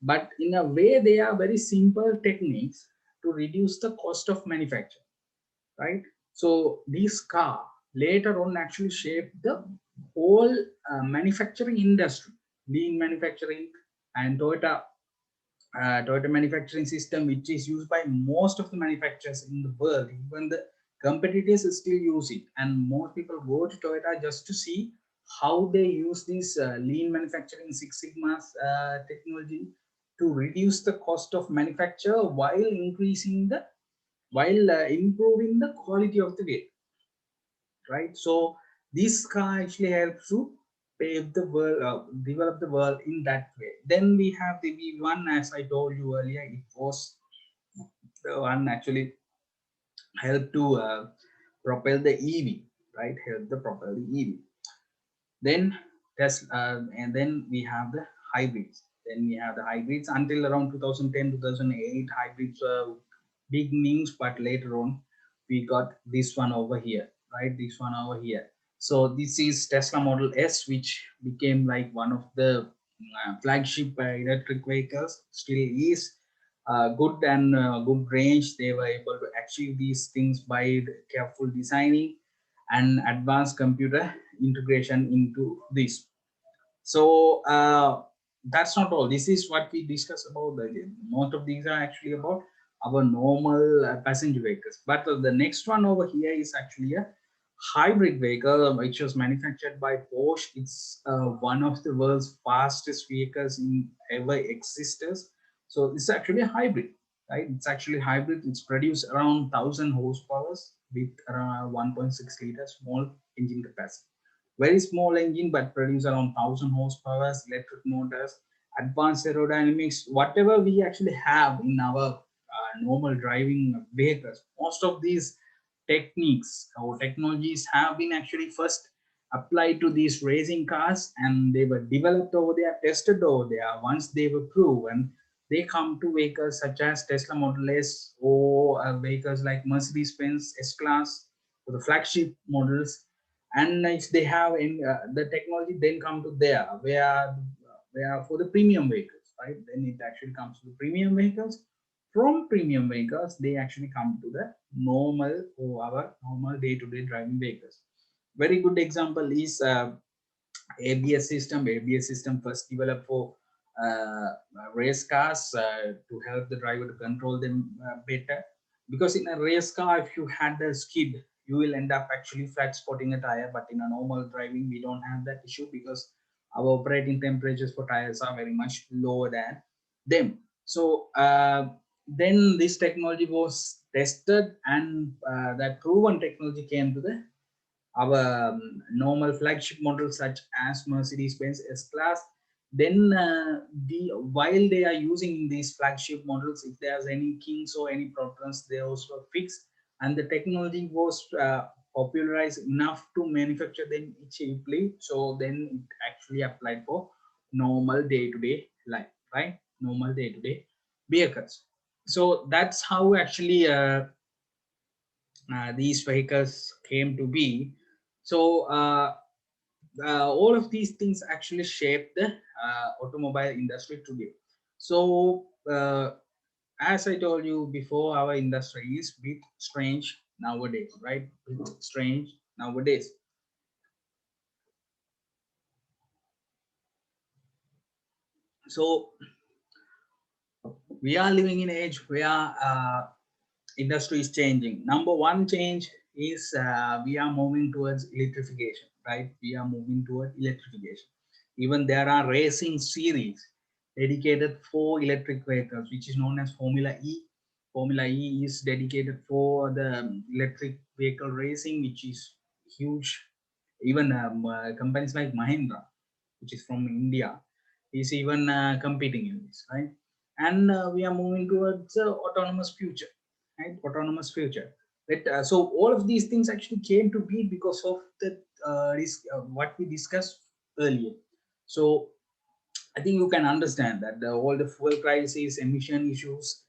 but in a way they are very simple techniques to reduce the cost of manufacture, right? So this car later on actually shaped the whole manufacturing industry, lean manufacturing, and Toyota manufacturing system, which is used by most of the manufacturers in the world. Even the competitors still use it, and more people go to Toyota just to see how they use this lean manufacturing Six Sigma's technology to reduce the cost of manufacture while increasing the while improving the quality of the vehicle, right? So this car actually helps to pave the world, develop the world in that way. Then we have the V1, as I told you earlier, it was the one actually helped to propel the EV, right? Help the propel the EV. Then and then we have the hybrids. Then we have the hybrids until around 2010, 2008. Hybrids were big names, but later on we got this one over here, right? This one over here. So this is Tesla Model S, which became like one of the flagship electric vehicles. Still is good and good range. They were able to achieve these things by careful designing and advanced computer integration into this. So that's not all. This is what we discussed about. Most of these are actually about our normal passenger vehicles. But the next one over here is actually a hybrid vehicle, which was manufactured by Porsche. It's one of the world's fastest vehicles in ever existed. So it's actually a hybrid, right? It's actually hybrid. It's produced around 1,000 horsepower with around 1.6 liter small engine capacity. Very small engine, but produce around 1,000 horsepower, electric motors, advanced aerodynamics, whatever we actually have in our normal driving vehicles. Most of these techniques or technologies have been actually first applied to these racing cars, and they were developed over there, tested over there. Once they were proven, they come to vehicles such as Tesla Model S, or vehicles like Mercedes-Benz S-Class, or the flagship models. And if they have in the technology, then come to there where for the premium vehicles, right? Then it actually comes to the premium vehicles. From premium vehicles, they actually come to the normal, or our normal day-to-day driving vehicles. Very good example is ABS system. ABS system first developed for race cars to help the driver to control them better. Because in a race car, if you had a skid, you will end up actually flat spotting a tire. But in a normal driving, we don't have that issue because our operating temperatures for tires are very much lower than them. So then this technology was tested, and that proven technology came to the our normal flagship models such as Mercedes-Benz S-Class. Then while they are using these flagship models, if there's any kinks or any problems, they also fixed, and the technology was popularized enough to manufacture them cheaply. So then it actually applied for normal day-to-day life, right? Normal day-to-day vehicles. So that's how actually these vehicles came to be. So all of these things actually shape the automobile industry today. So as I told you before, our industry is a bit strange nowadays, right? Bit strange nowadays. So we are living in an age where industry is changing. Number one change is we are moving towards electrification, right? We are moving toward electrification. Even there are racing series dedicated for electric vehicles, which is known as Formula E. Formula E is dedicated for the electric vehicle racing, which is huge. Even companies like Mahindra, which is from India, is even competing in this, right? And we are moving towards autonomous future, right? Autonomous future. So all of these things actually came to be because of the what we discussed earlier. So I think you can understand that all the fuel crisis, emission issues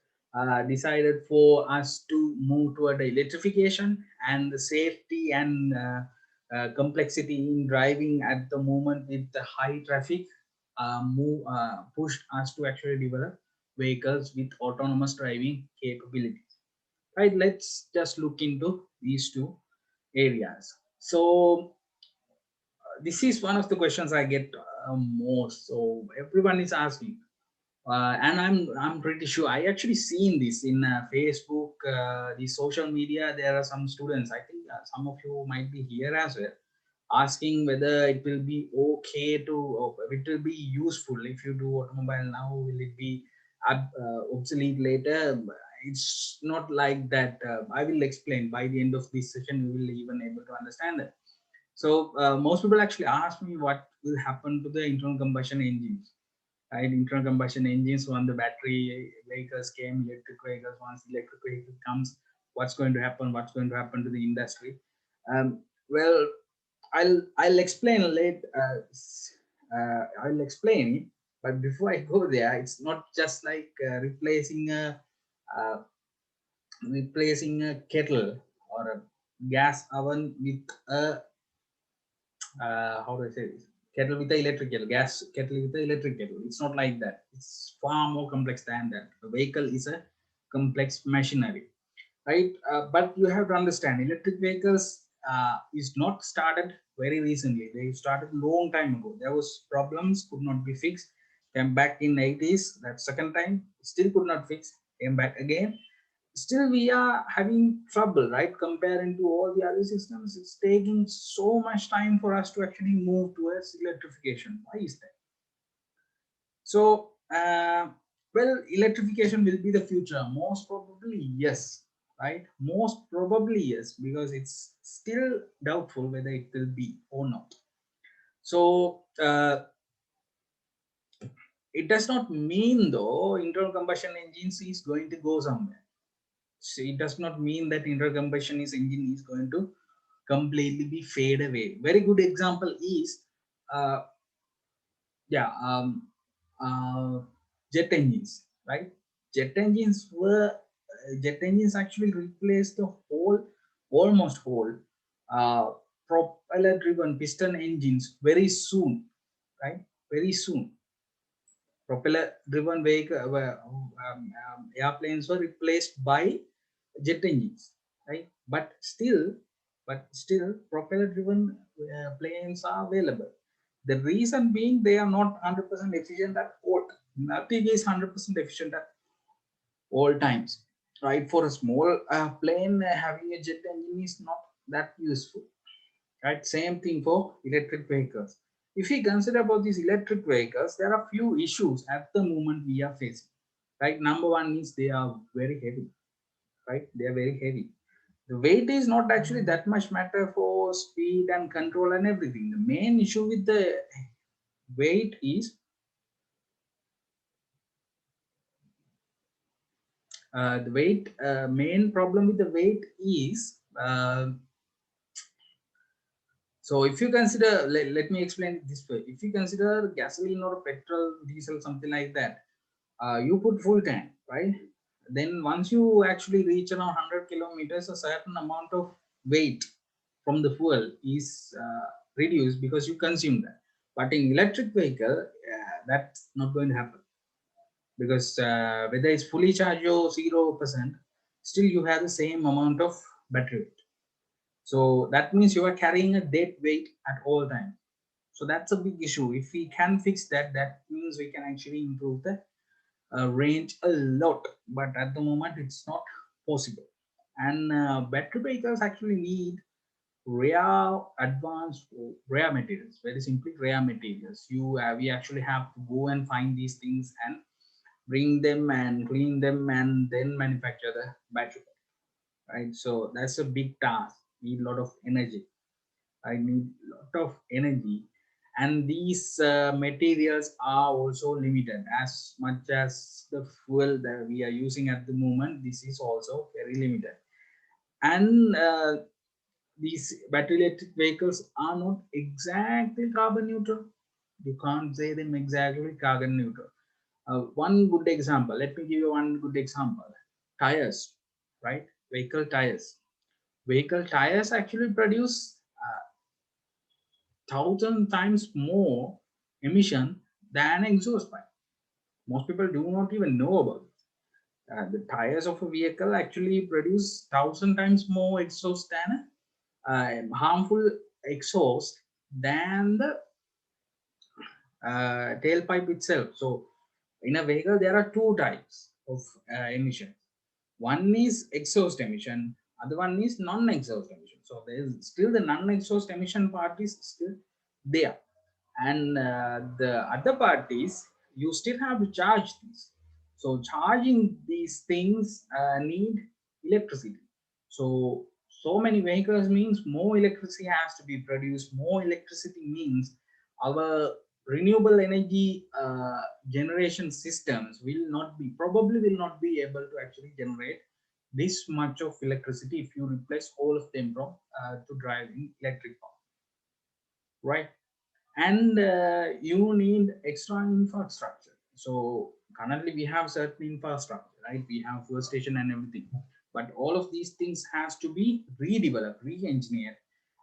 decided for us to move toward the electrification, and the safety and complexity in driving at the moment with the high traffic pushed us to actually develop vehicles with autonomous driving capabilities. Right, let's just look into these two areas. So this is one of the questions I get most. So everyone is asking, and I'm pretty sure I actually seen this in Facebook, the social media. There are some students. I think some of you might be here as well, asking whether it will be okay to, or it will be useful if you do automobile now. Will it be obsolete later? It's not like that. I will explain by the end of this session. We will even able to understand that. So most people actually ask me what will happen to the internal combustion engines, right? Internal combustion engines, when the battery vehicles came, electric vehicles, once electric vehicle comes, what's going to happen? What's going to happen to the industry? Well, I'll explain late. I'll explain it, but before I go there, it's not just like uh, replacing a kettle or a gas oven with a how do I say this? Kettle with the electric kettle, gas kettle with the electric kettle. It's not like that. It's far more complex than that. The vehicle is a complex machinery, right? But you have to understand, electric vehicles is not started very recently. They started long time ago. There was problems, could not be fixed. Came back in 80s. That second time, still could not fix. Came back again, still we are having trouble, right? Comparing to all the other systems, it's taking so much time for us to actually move towards electrification. Why is that? So well, electrification will be the future, most probably yes, right? Most probably yes, because it's still doubtful whether it will be or not. So it does not mean though internal combustion engines is going to go somewhere. So it does not mean that internal combustion engine is going to completely be fade away. Very good example is uh, yeah jet engines, right? Jet engines actually replaced the whole, almost whole uh, propeller driven piston engines very soon, right? Very soon propeller driven vehicle airplanes were replaced by jet engines, right? But still propeller driven planes are available. The reason being they are not 100% efficient at all. Nothing is 100% efficient at all times, right? For a small plane, having a jet engine is not that useful, right? Same thing for electric vehicles. If we consider about these electric vehicles, there are few issues at the moment we are facing, right? Number one is they are very heavy, right? They are very heavy. The weight is not actually that much matter for speed and control and everything. The main issue with the weight is the weight. Main problem with the weight is so if you consider, let me explain it this way. If you consider gasoline or petrol, diesel, something like that, you put full tank, right? Then once you actually reach around 100 kilometers, a certain amount of weight from the fuel is reduced because you consume that. But in electric vehicle, that's not going to happen because whether it's fully charged or 0%, still you have the same amount of battery weight. So that means you are carrying a dead weight at all times. So that's a big issue. If we can fix that, that means we can actually improve the range a lot. But at the moment, it's not possible. And battery vehicles actually need rare, advanced, rare materials. Very simply, rare materials. We actually have to go and find these things and bring them and clean them and then manufacture the battery. Right. So that's a big task. Need a lot of energy. I need a lot of energy, and these materials are also limited as much as the fuel that we are using at the moment. This is also very limited. And these battery electric vehicles are not exactly carbon neutral. You can't say them exactly carbon neutral. One good example, let me give you one good example. Tires, right? Vehicle tires actually produce 1,000 times more emission than exhaust pipe. Most people do not even know about it. The tires of a vehicle actually produce 1,000 times more exhaust than harmful exhaust than the tailpipe itself. So, in a vehicle, there are two types of emission. One is exhaust emission, other one is non-exhaust emission. So, there is still the non-exhaust emission part is still there, and the other part is you still have to charge these. So, charging these things need electricity. So many vehicles means more electricity has to be produced. More electricity means our renewable energy generation systems will not be able to actually generate this much of electricity if you replace all of them from to driving electric power, right? And you need extra infrastructure. So currently we have certain infrastructure, right? We have fuel station and everything, but all of these things has to be redeveloped, re-engineered,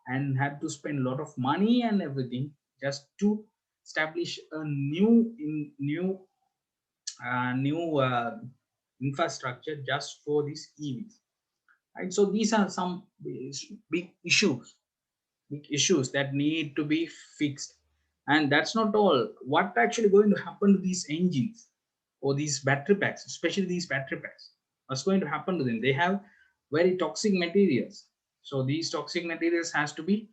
and had to spend a lot of money and everything just to establish a new infrastructure just for these EVs, right? So these are some big issues that need to be fixed. And that's not all. What actually going to happen to these engines or these battery packs, especially these battery packs? What's going to happen to them? They have very toxic materials. So these toxic materials has to be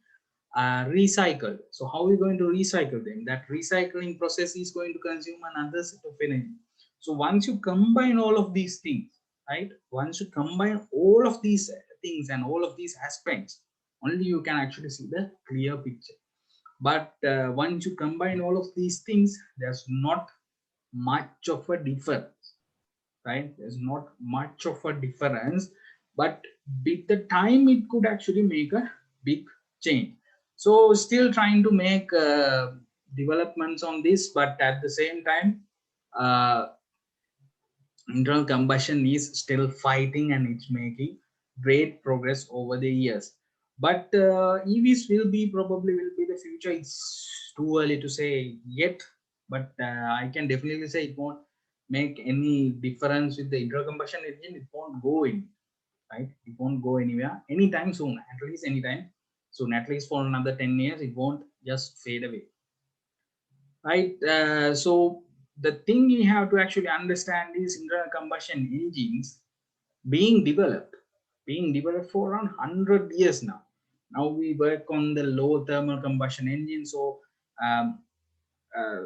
recycled. So how are we going to recycle them? That recycling process is going to consume another set of energy. So once you combine all of these things, right? Once you combine all of these things and all of these aspects, only you can actually see the clear picture. But once you combine all of these things, there's not much of a difference, right? There's not much of a difference, but with the time it could actually make a big change. So still trying to make developments on this, but at the same time, uh, internal combustion is still fighting and it's making great progress over the years. But EVs will be probably will be the future. It's too early to say yet, but I can definitely say it won't make any difference with the internal combustion engine. It won't go in, right? It won't go anywhere anytime soon, at least anytime soon, at least for another 10 years. It won't just fade away, right? So the thing you have to actually understand is internal combustion engines being developed, for around 100 years now. Now we work on the low thermal combustion engine. So um, uh,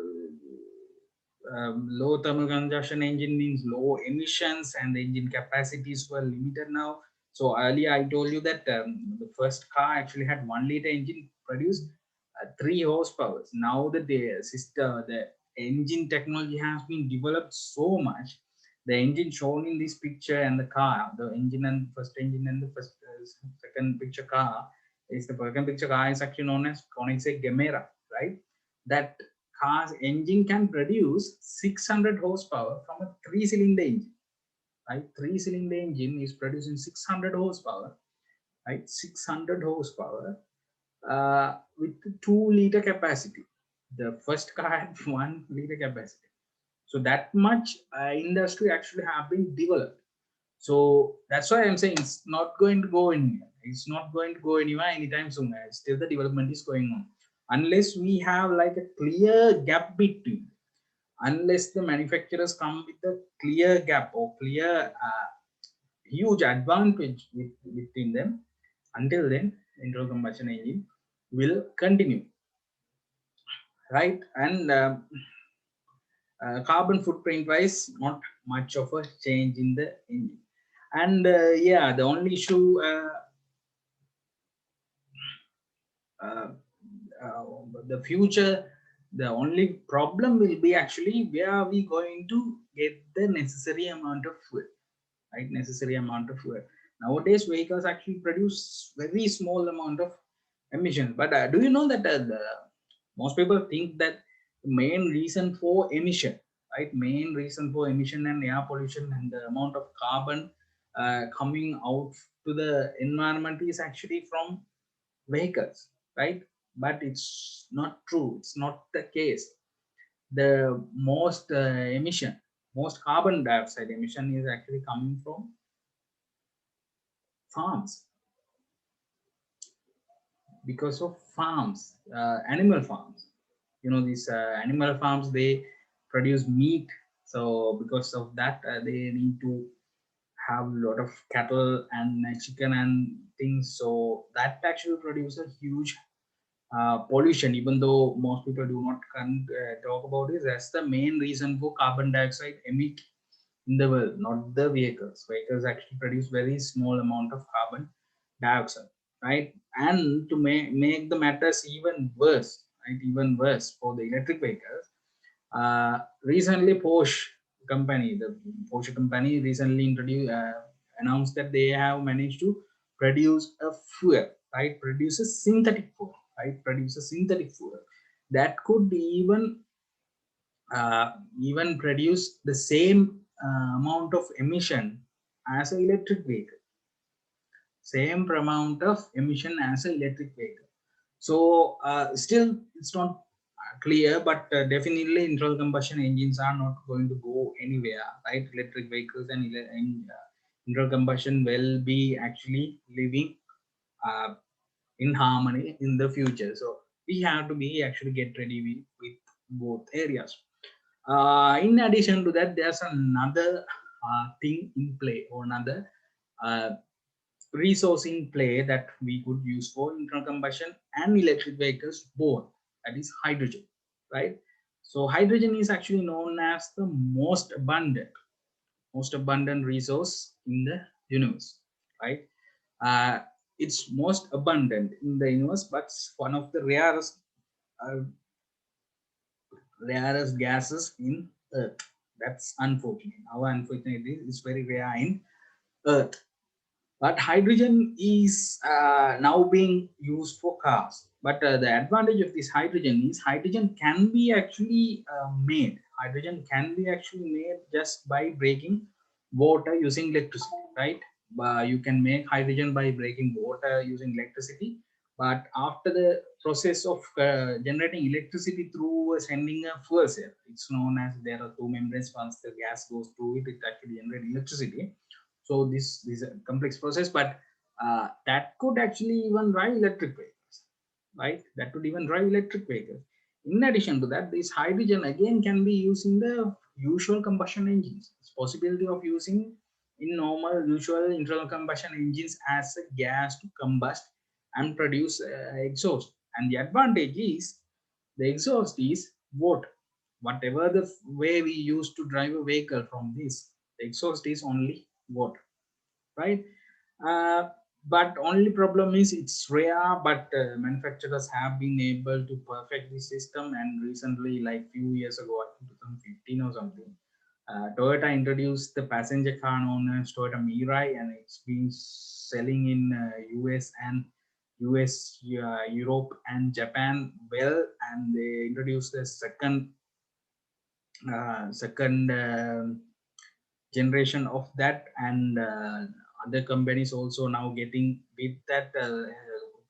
low thermal combustion engine means low emissions and the engine capacities were limited now. So earlier I told you that the first car actually had 1 liter engine, produced 3 horsepower. Now the engine technology has been developed so much. The engine shown in this picture and the car, the engine and first engine and the second picture car is the second picture car is actually known as Koenigsegg Gemera, right? That car's engine can produce 600 horsepower from a three-cylinder engine, right? Three-cylinder engine is producing 600 horsepower, right? 600 horsepower with 2 liter capacity. The first car had 1 liter capacity. So that much industry actually have been developed. So that's why I'm saying it's not going to go anywhere. It's not going to go anywhere anytime soon. Still, the development is going on. Unless we have like a clear gap between, unless the manufacturers come with a clear gap or clear huge advantage within them, until then, internal combustion engine will continue, right? And carbon footprint wise, not much of a change in the engine. And yeah, the only issue uh, uh, the future, the only problem will be actually where are we going to get the necessary amount of fuel, right? Necessary amount of fuel. Nowadays vehicles actually produce very small amount of emission. But do you know that most people think that the main reason for emission, right, main reason for emission and air pollution and the amount of carbon coming out to the environment is actually from vehicles, right? But it's not true, it's not the case. The most emission, most carbon dioxide emission is actually coming from farms, because of farms, animal farms. You know, these animal farms, they produce meat. So because of that, they need to have a lot of cattle and chicken and things. So that actually produces huge pollution. Even though most people do not talk about it, that's the main reason for carbon dioxide emit in the world, not the vehicles. Vehicles actually produce very small amount of carbon dioxide, right? And to make the matters even worse, right, even worse for the electric vehicles, recently the Porsche company recently announced that they have managed to produce a fuel, right? Produce a synthetic fuel, right? Produce a synthetic fuel that could uh, even produce the same amount of emission as an electric vehicle, same amount of emission as an electric vehicle. So still it's not clear, but definitely internal combustion engines are not going to go anywhere, right? Electric vehicles and internal combustion will be actually living uh, in harmony in the future. So we have to be actually get ready with both areas. In addition to that, there's another thing in play, or another uh, resource in play that we could use for internal combustion and electric vehicles both. That is hydrogen, right? So hydrogen is actually known as the most abundant resource in the universe, right? Uh, it's most abundant in the universe, but one of the uh, rarest gases in Earth. That's unfortunate. Our unfortunately is very rare in Earth. But hydrogen is now being used for cars. But the advantage of this hydrogen is hydrogen can be actually made. Hydrogen can be actually made just by breaking water using electricity, right? You can make hydrogen by breaking water using electricity. But after the process of generating electricity through sending a fuel cell, it's known as there are two membranes. Once the gas goes through it, it actually generates electricity. So this is a complex process, but that could actually even drive electric vehicles, right? That could even drive electric vehicles. In addition to that, this hydrogen again can be used in the usual combustion engines. It's possibility of using in normal usual internal combustion engines as a gas to combust and produce exhaust. And the advantage is the exhaust is water. Whatever the way we use to drive a vehicle from this, the exhaust is only water, right? Uh, but only problem is it's rare, but manufacturers have been able to perfect the system. And recently, like few years ago, I think 2015 or something, Toyota introduced the passenger car known as Toyota Mirai, and it's been selling in US and US, Europe, and Japan well. And they introduced the second generation of that, and other companies also now getting with that.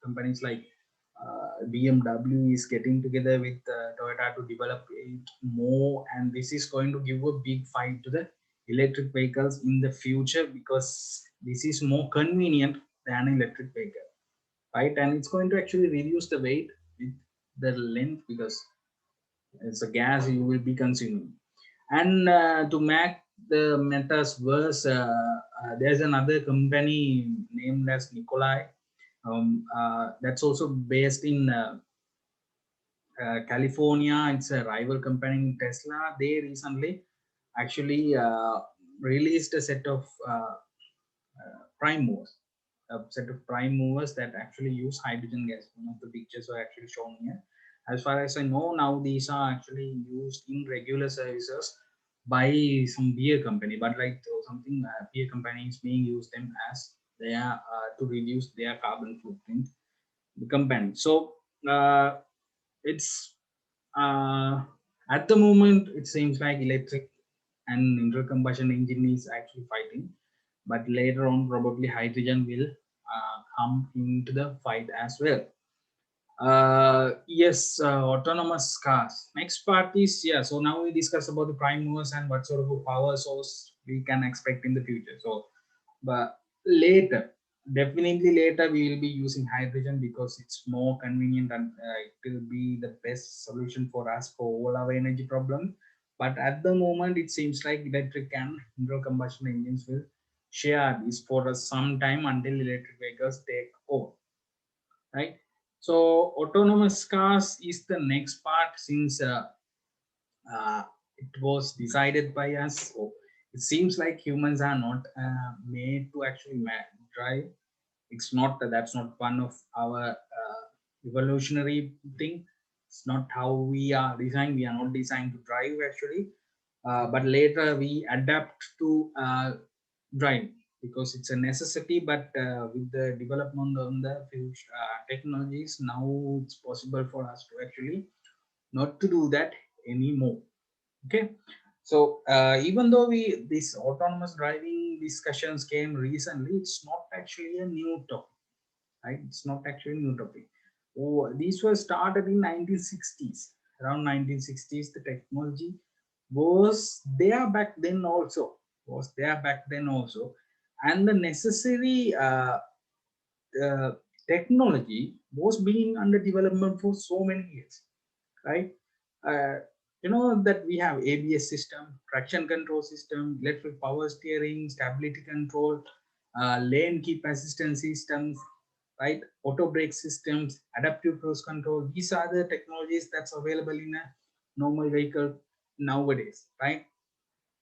Companies like BMW is getting together with Toyota to develop it more, and this is going to give a big fight to the electric vehicles in the future, because this is more convenient than electric vehicle, right? And it's going to actually reduce the weight with the length, because it's a gas you will be consuming. And to make the matters worse, there's another company named as Nikolai. That's also based in California. It's a rival company in Tesla. They recently actually released a set of prime movers, a set of prime movers that actually use hydrogen gas. One of the pictures are actually shown here. As far as I know, now these are actually used in regular services by some beer company, but like something beer company is being used them as. to reduce their carbon footprint, the company. So uh, it's uh, at the moment it seems like electric and internal combustion engine is actually fighting, but later on probably hydrogen will come into the fight as well. Yes, autonomous cars. Next part is, yeah. So now we discuss about the prime movers and what sort of a power source we can expect in the future. So, but later, definitely later, we will be using hydrogen because it's more convenient and it will be the best solution for us for all our energy problem. But at the moment, it seems like electric and internal combustion engines will share this for some time until electric vehicles take over, right? So autonomous cars is the next part, since it was decided by us. So it seems like humans are not made to actually drive. It's not, that's not one of our evolutionary thing. It's not how we are designed. We are not designed to drive actually, but later we adapt to driving because it's a necessity. But with the development on the future technologies, now it's possible for us to actually not to do that anymore. Okay, so even though we this autonomous driving discussions came recently, it's not actually a new topic, right? It's not actually a new topic. Oh, these were started in 1960s. Around 1960s, the technology was there back then also. Was there back then also, and the necessary uh, technology was being under development for so many years, right? Uh, you know that we have ABS system, traction control system, electric power steering, stability control, lane keep assistance systems, right? Auto brake systems, adaptive cruise control. These are the technologies that's available in a normal vehicle nowadays, right?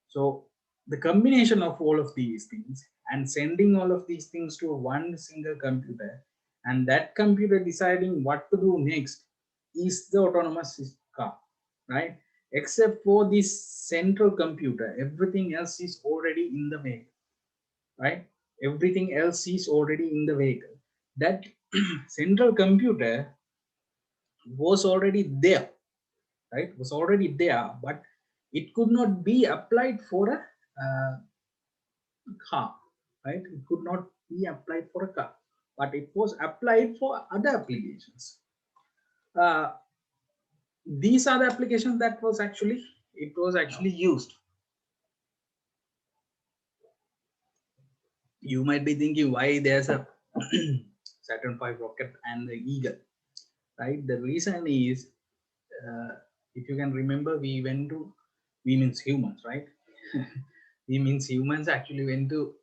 So the combination of all of these things and sending all of these things to one single computer, and that computer deciding what to do next, is the autonomous car, right? Except for this central computer, everything else is already in the vehicle, right? Everything else is already in the vehicle. That central computer was already there, right? Was already there, but it could not be applied for a car, right? It could not be applied for a car, but it was applied for other applications. Uh, these are the applications that was actually it was actually used. You might be thinking why there's a Saturn V rocket and the Eagle, right? The reason is, if you can remember, we means humans, right? We means humans actually went to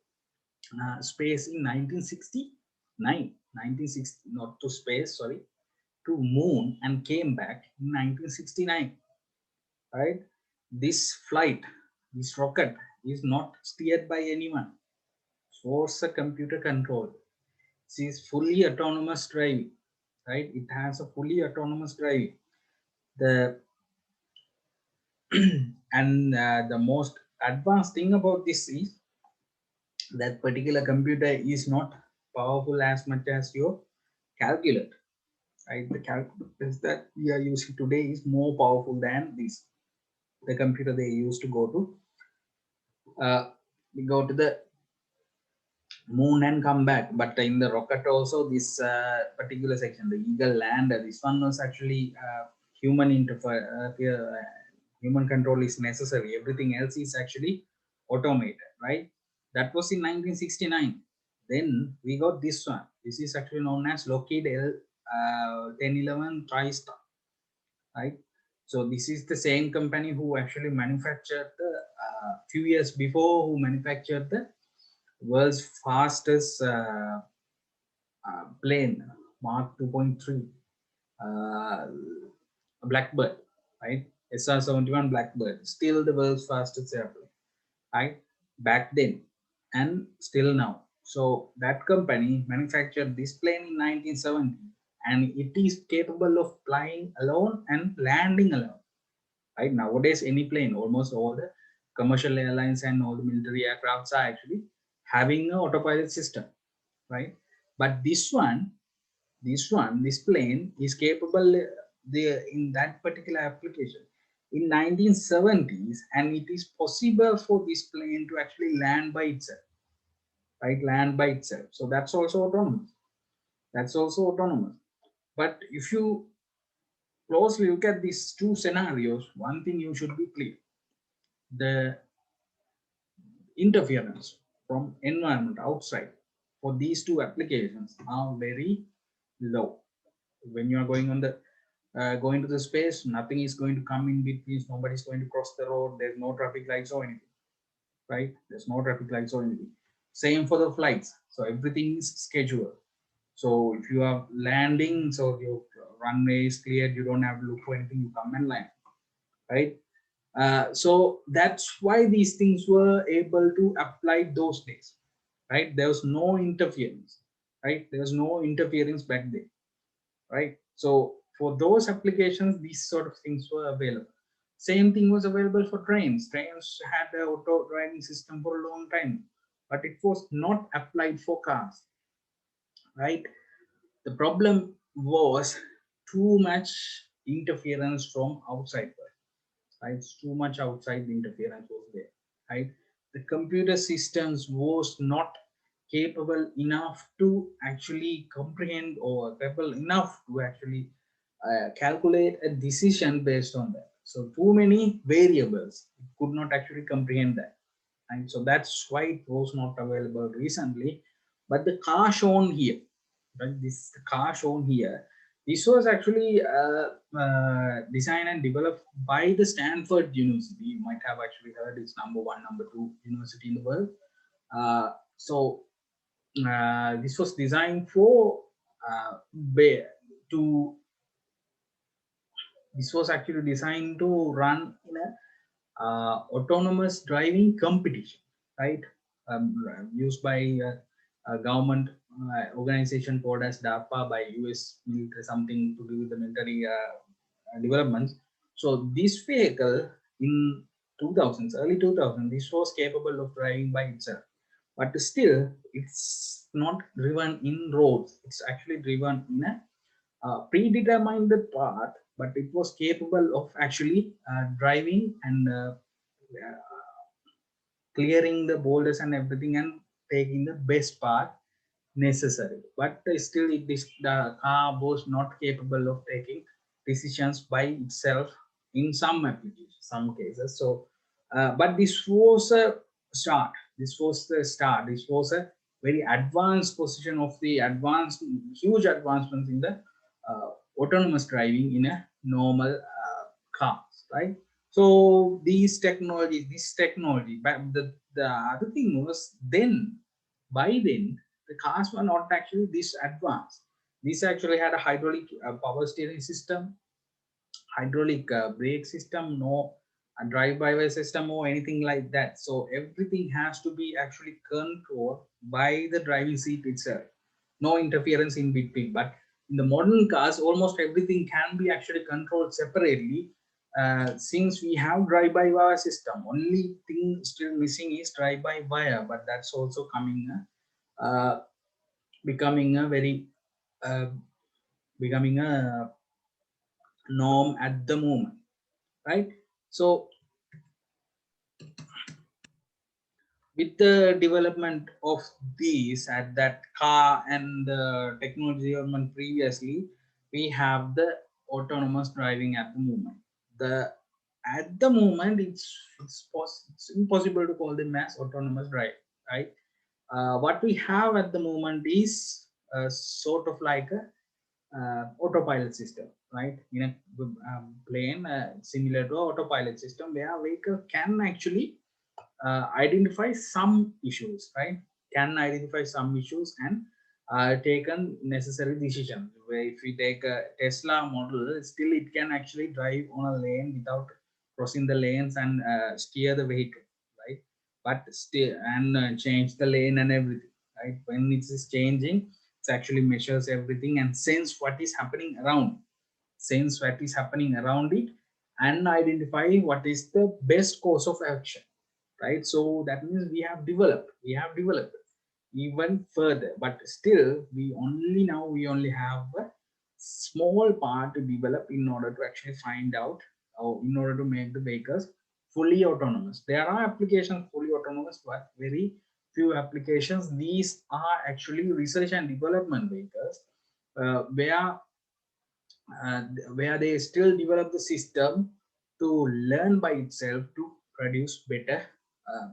space in 1969. 1960, not to space, sorry, to moon, and came back in 1969, right? This flight, this rocket is not steered by anyone. Source a computer control. It is fully autonomous driving, right? It has a fully autonomous driving. The and the most advanced thing about this is that particular computer is not powerful as much as your calculator, right? The calculators that we are using today is more powerful than this. The computer they used to uh, go to the moon and come back. But in the rocket also, this particular section, the Eagle lander, this one was actually human human control is necessary. Everything else is actually automated, right? That was in 1969. Then we got this one. This is actually known as Lockheed 1011 TriStar, right? So this is the same company who actually manufactured the few years before, who manufactured the world's fastest plane, Mark 2.3 uh, Blackbird, right? SR-71 Blackbird, still the world's fastest airplane, right? Back then and still now. So that company manufactured this plane in 1970, and it is capable of flying alone and landing alone, right? Nowadays, any plane, almost all the commercial airlines and all the military aircrafts are actually having an autopilot system. right? But this plane is capable in that particular application in 1970s, and it is possible for this plane to actually land by itself, right? Land by itself. So that's also autonomous. That's also autonomous. But if you closely look at these two scenarios, one thing you should be clear: the interference from environment outside for these two applications are very low. When you are going on the going to the space, nothing is going to come in between. Nobody's going to cross the road. There's no traffic lights or anything, right? There's no traffic lights or anything. Same for the flights. So everything is scheduled. So if you are landing, so your runway is cleared, you don't have to look for anything. You come and land, right? So that's why these things were able to apply those days, right? There was no interference, right? There was no interference back then, right? So for those applications, these sort of things were available. Same thing was available for trains. Trains had an auto driving system for a long time, but it was not applied for cars, right? The problem was too much interference from outside world, right? Too much outside interference was there, right? The computer systems was not capable enough to actually comprehend, or capable enough to actually calculate a decision based on that. So too many variables, it could not actually comprehend that, and so that's why it was not available recently. But the car shown here, right? This car shown here, this was actually designed and developed by the Stanford University. You might have actually heard it's number one, number two university in the world. So this was designed for uh, to this was actually designed to run in a autonomous driving competition, right? Used by a government organization called as DARPA by US military, something to do with the military developments. So this vehicle in 2000s, early 2000s, this was capable of driving by itself. But still, it's not driven in roads. It's actually driven in a predetermined path, but it was capable of actually driving and clearing the boulders and everything and taking the best path necessary. But still, the car was not capable of taking decisions by itself in some applications, some cases. So, but this was a start. This was the start. This was a very advanced position of the advanced, huge advancements in the autonomous driving in a normal cars, right? So this technology, but the other thing was then, by then, the cars were not actually this advanced. This actually had a hydraulic power steering system, hydraulic brake system, no drive-by-wire system or anything like that. So everything has to be actually controlled by the driving seat itself. No interference in between. But in the modern cars, almost everything can be actually controlled separately. Since we have drive-by-wire system, only thing still missing is drive-by-wire, but that's also coming becoming a very uh, becoming a norm at the moment, right? So with the development of these at that car and the technology development previously, we have the autonomous driving at the moment. The At the moment, it's impossible to call them as autonomous drive, right? What we have at the moment is sort of like a autopilot system, right? In a plane similar to autopilot system, where vehicle can actually identify some issues, right? Can identify some issues and taken necessary decisions. Where if we take a Tesla model, still it can actually drive on a lane without crossing the lanes and steer the vehicle, right? But still, and change the lane and everything, right? When it is changing, it actually measures everything and sense what is happening around, sense what is happening around it, and identify what is the best course of action, right? So that means we have developed even further, but still we only have a small part to develop in order to actually find out, or in order to make the vehicles fully autonomous. There are applications fully autonomous, but very few applications. These are actually research and development vehicles, uh, where uh, where they still develop the system to learn by itself to produce better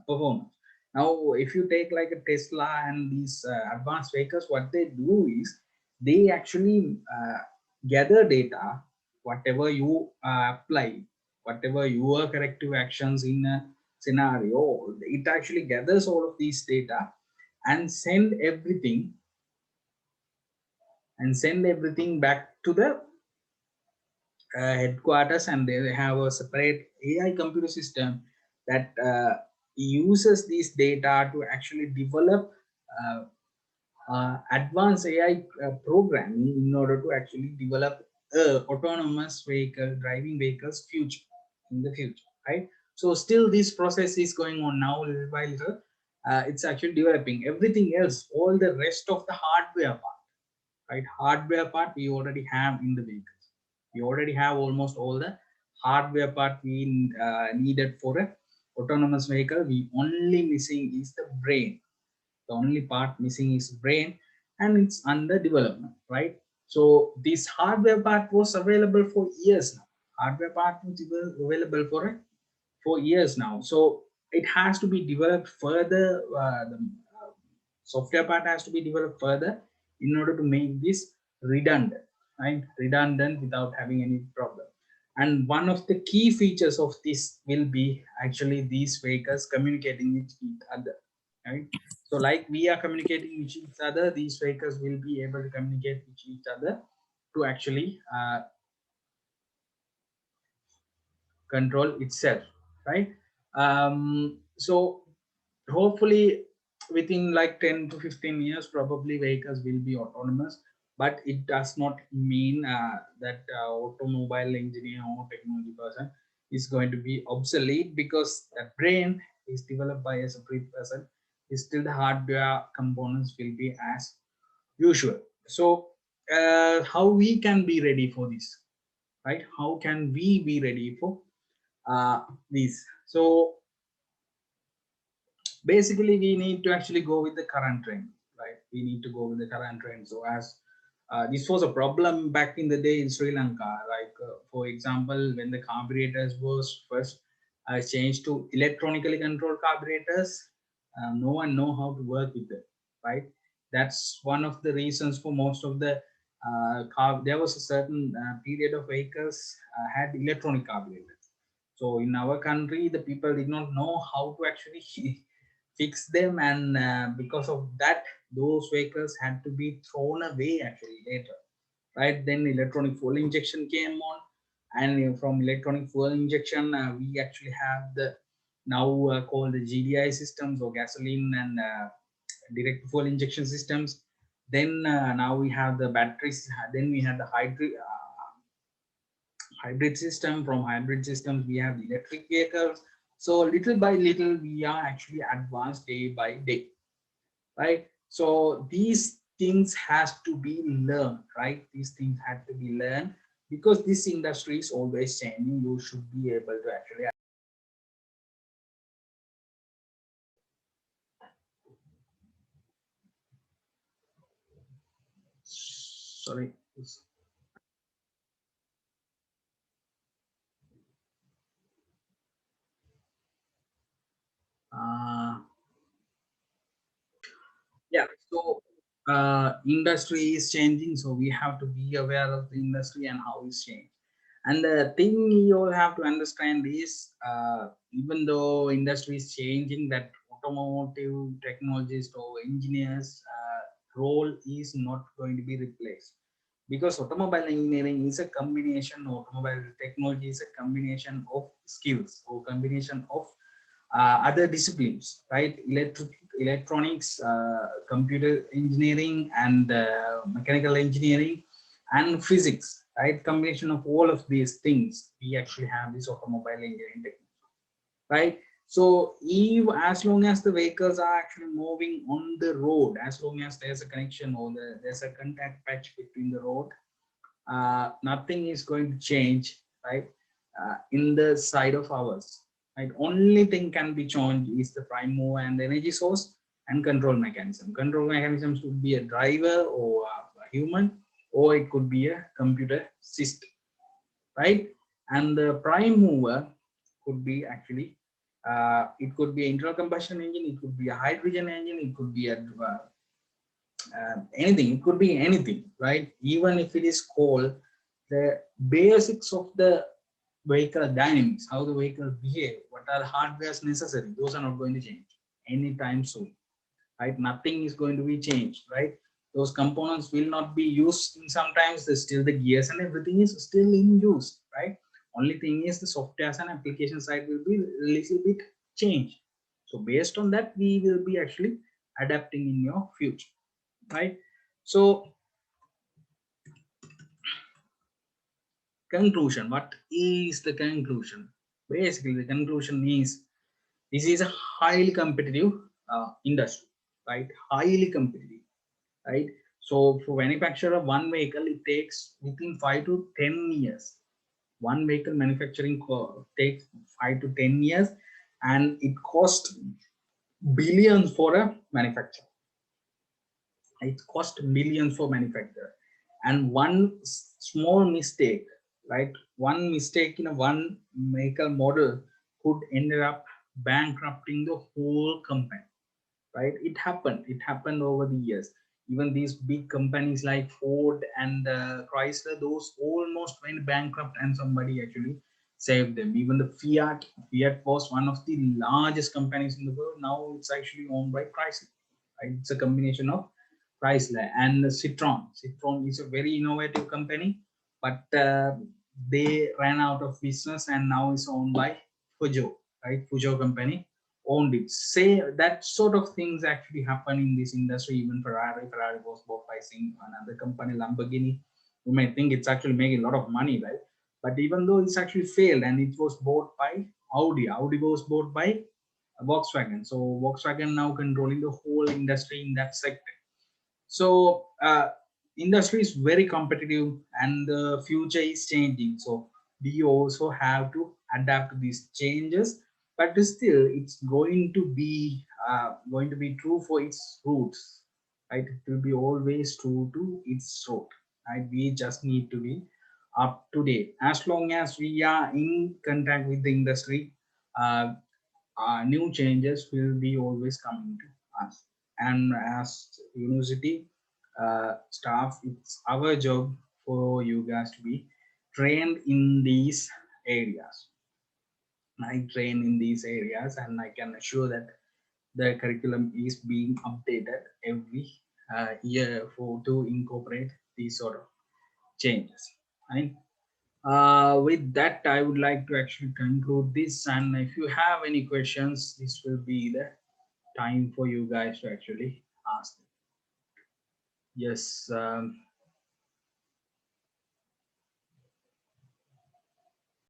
performance. Now, if you take like a Tesla and these advanced vehicles, what they do is they actually gather data, whatever you apply, whatever your corrective actions in a scenario, it actually gathers all of these data and send everything back to the headquarters, and they have a separate AI computer system that uses these data to actually develop uh, advanced AI programming in order to actually develop autonomous vehicle driving vehicles future in the future, right? So still this process is going on now little by little. It's actually developing everything else, all the rest of the hardware part, right? Hardware part we already have in the vehicles. We already have almost all the hardware part we needed for a autonomous vehicle. We only missing is the brain. The only part missing is brain, and it's under development, right? So this hardware part was available for years now. Hardware part was available for years now. So it has to be developed further. The software part has to be developed further in order to make this redundant, right? Redundant without having any problem. And one of the key features of this will be actually these vehicles communicating with each other, right? So like we are communicating with each other, these vehicles will be able to communicate with each other to actually control itself, right? So hopefully within like 10 to 15 years probably vehicles will be autonomous, but it does not mean that automobile engineer or technology person is going to be obsolete, because the brain is developed by a separate person. Still the hardware components will be as usual. So how we can be ready for this, right? How can we be ready for these? So basically we need to actually go with the current trend, right? We need to go with the current trend. So as this was a problem back in the day in Sri Lanka, like for example, when the carburetors was first changed to electronically controlled carburetors, no one know how to work with it, right? That's one of the reasons for most of the there was a certain period of vehicles had electronic carburetors. So in our country, the people did not know how to actually fix them, and because of that, those vehicles had to be thrown away actually later, right? Then electronic fuel injection came on, and from electronic fuel injection, we actually have the now called the GDI systems, or gasoline and direct fuel injection systems. Then now we have the batteries. Then we have the hybrid system. From hybrid systems we have the electric vehicles. So little by little we are actually advanced day by day, right? So these things has to be learned, right? These things had to be learned, because this industry is always changing. You should be able to actually, sorry, uh, yeah. So industry is changing, so we have to be aware of the industry and how it's changing. And the thing you all have to understand is, even though industry is changing, that automotive technologists or engineers role is not going to be replaced, because automobile engineering is a combination. Automobile technology is a combination of skills, or combination of other disciplines, right? Electronics, computer engineering, and mechanical engineering, and physics, right? Combination of all of these things, we actually have this automobile engineering technology, right? So if as long as the vehicles are actually moving on the road, as long as there's a connection or there's a contact patch between the road, nothing is going to change, right? In the side of ours, right? Only thing can be changed is the prime mover and the energy source and control mechanism. Control mechanisms would be a driver or a human, or it could be a computer system, right? And the prime mover could be actually, it could be an internal combustion engine, it could be a hydrogen engine, it could be a anything, it could be anything, right? Even if it is coal, the basics of the vehicle dynamics, how the vehicle behave, what are the hardwares necessary, those are not going to change anytime soon, right? Nothing is going to be changed, right? Those components will not be used in, sometimes there's still the gears and everything is still in use, right? Only thing is the software and application side will be a little bit changed. So based on that, we will be actually adapting in your future, right? So conclusion, what is the conclusion? Basically the conclusion is this is a highly competitive industry, right? Highly competitive, right? So for manufacturer one vehicle, it takes within 5 to 10 years. One vehicle manufacturing takes 5 to 10 years, and it costs billions for a manufacturer. It cost millions for manufacturer, and one small mistake, right? One mistake in a one vehicle model could end up bankrupting the whole company, right? It happened over the years. Even these big companies like Ford and Chrysler, those almost went bankrupt, and somebody actually saved them. Even the Fiat was one of the largest companies in the world. Now it's actually owned by Chrysler, right? It's a combination of Chrysler and Citroen is a very innovative company, but they ran out of business and now it's owned by Peugeot, right? Peugeot company owned it. Say that sort of things actually happen in this industry. Even Ferrari was bought by another company, Lamborghini. You may think it's actually making a lot of money, right? But even though it's actually failed and it was bought by Audi was bought by Volkswagen. So Volkswagen now controlling the whole industry in that sector. So industry is very competitive and the future is changing. So we also have to adapt to these changes, but still it's going to be true for its roots, right? It will be always true to its root, right? We just need to be up to date. As long as we are in contact with the industry, uh, new changes will be always coming to us. And as university staff, it's our job for you guys to be trained in these areas. I train in these areas, and I can assure that the curriculum is being updated every year for to incorporate these sort of changes. Right? With that, I would like to actually conclude this. And if you have any questions, this will be the time for you guys to actually ask them. Yes.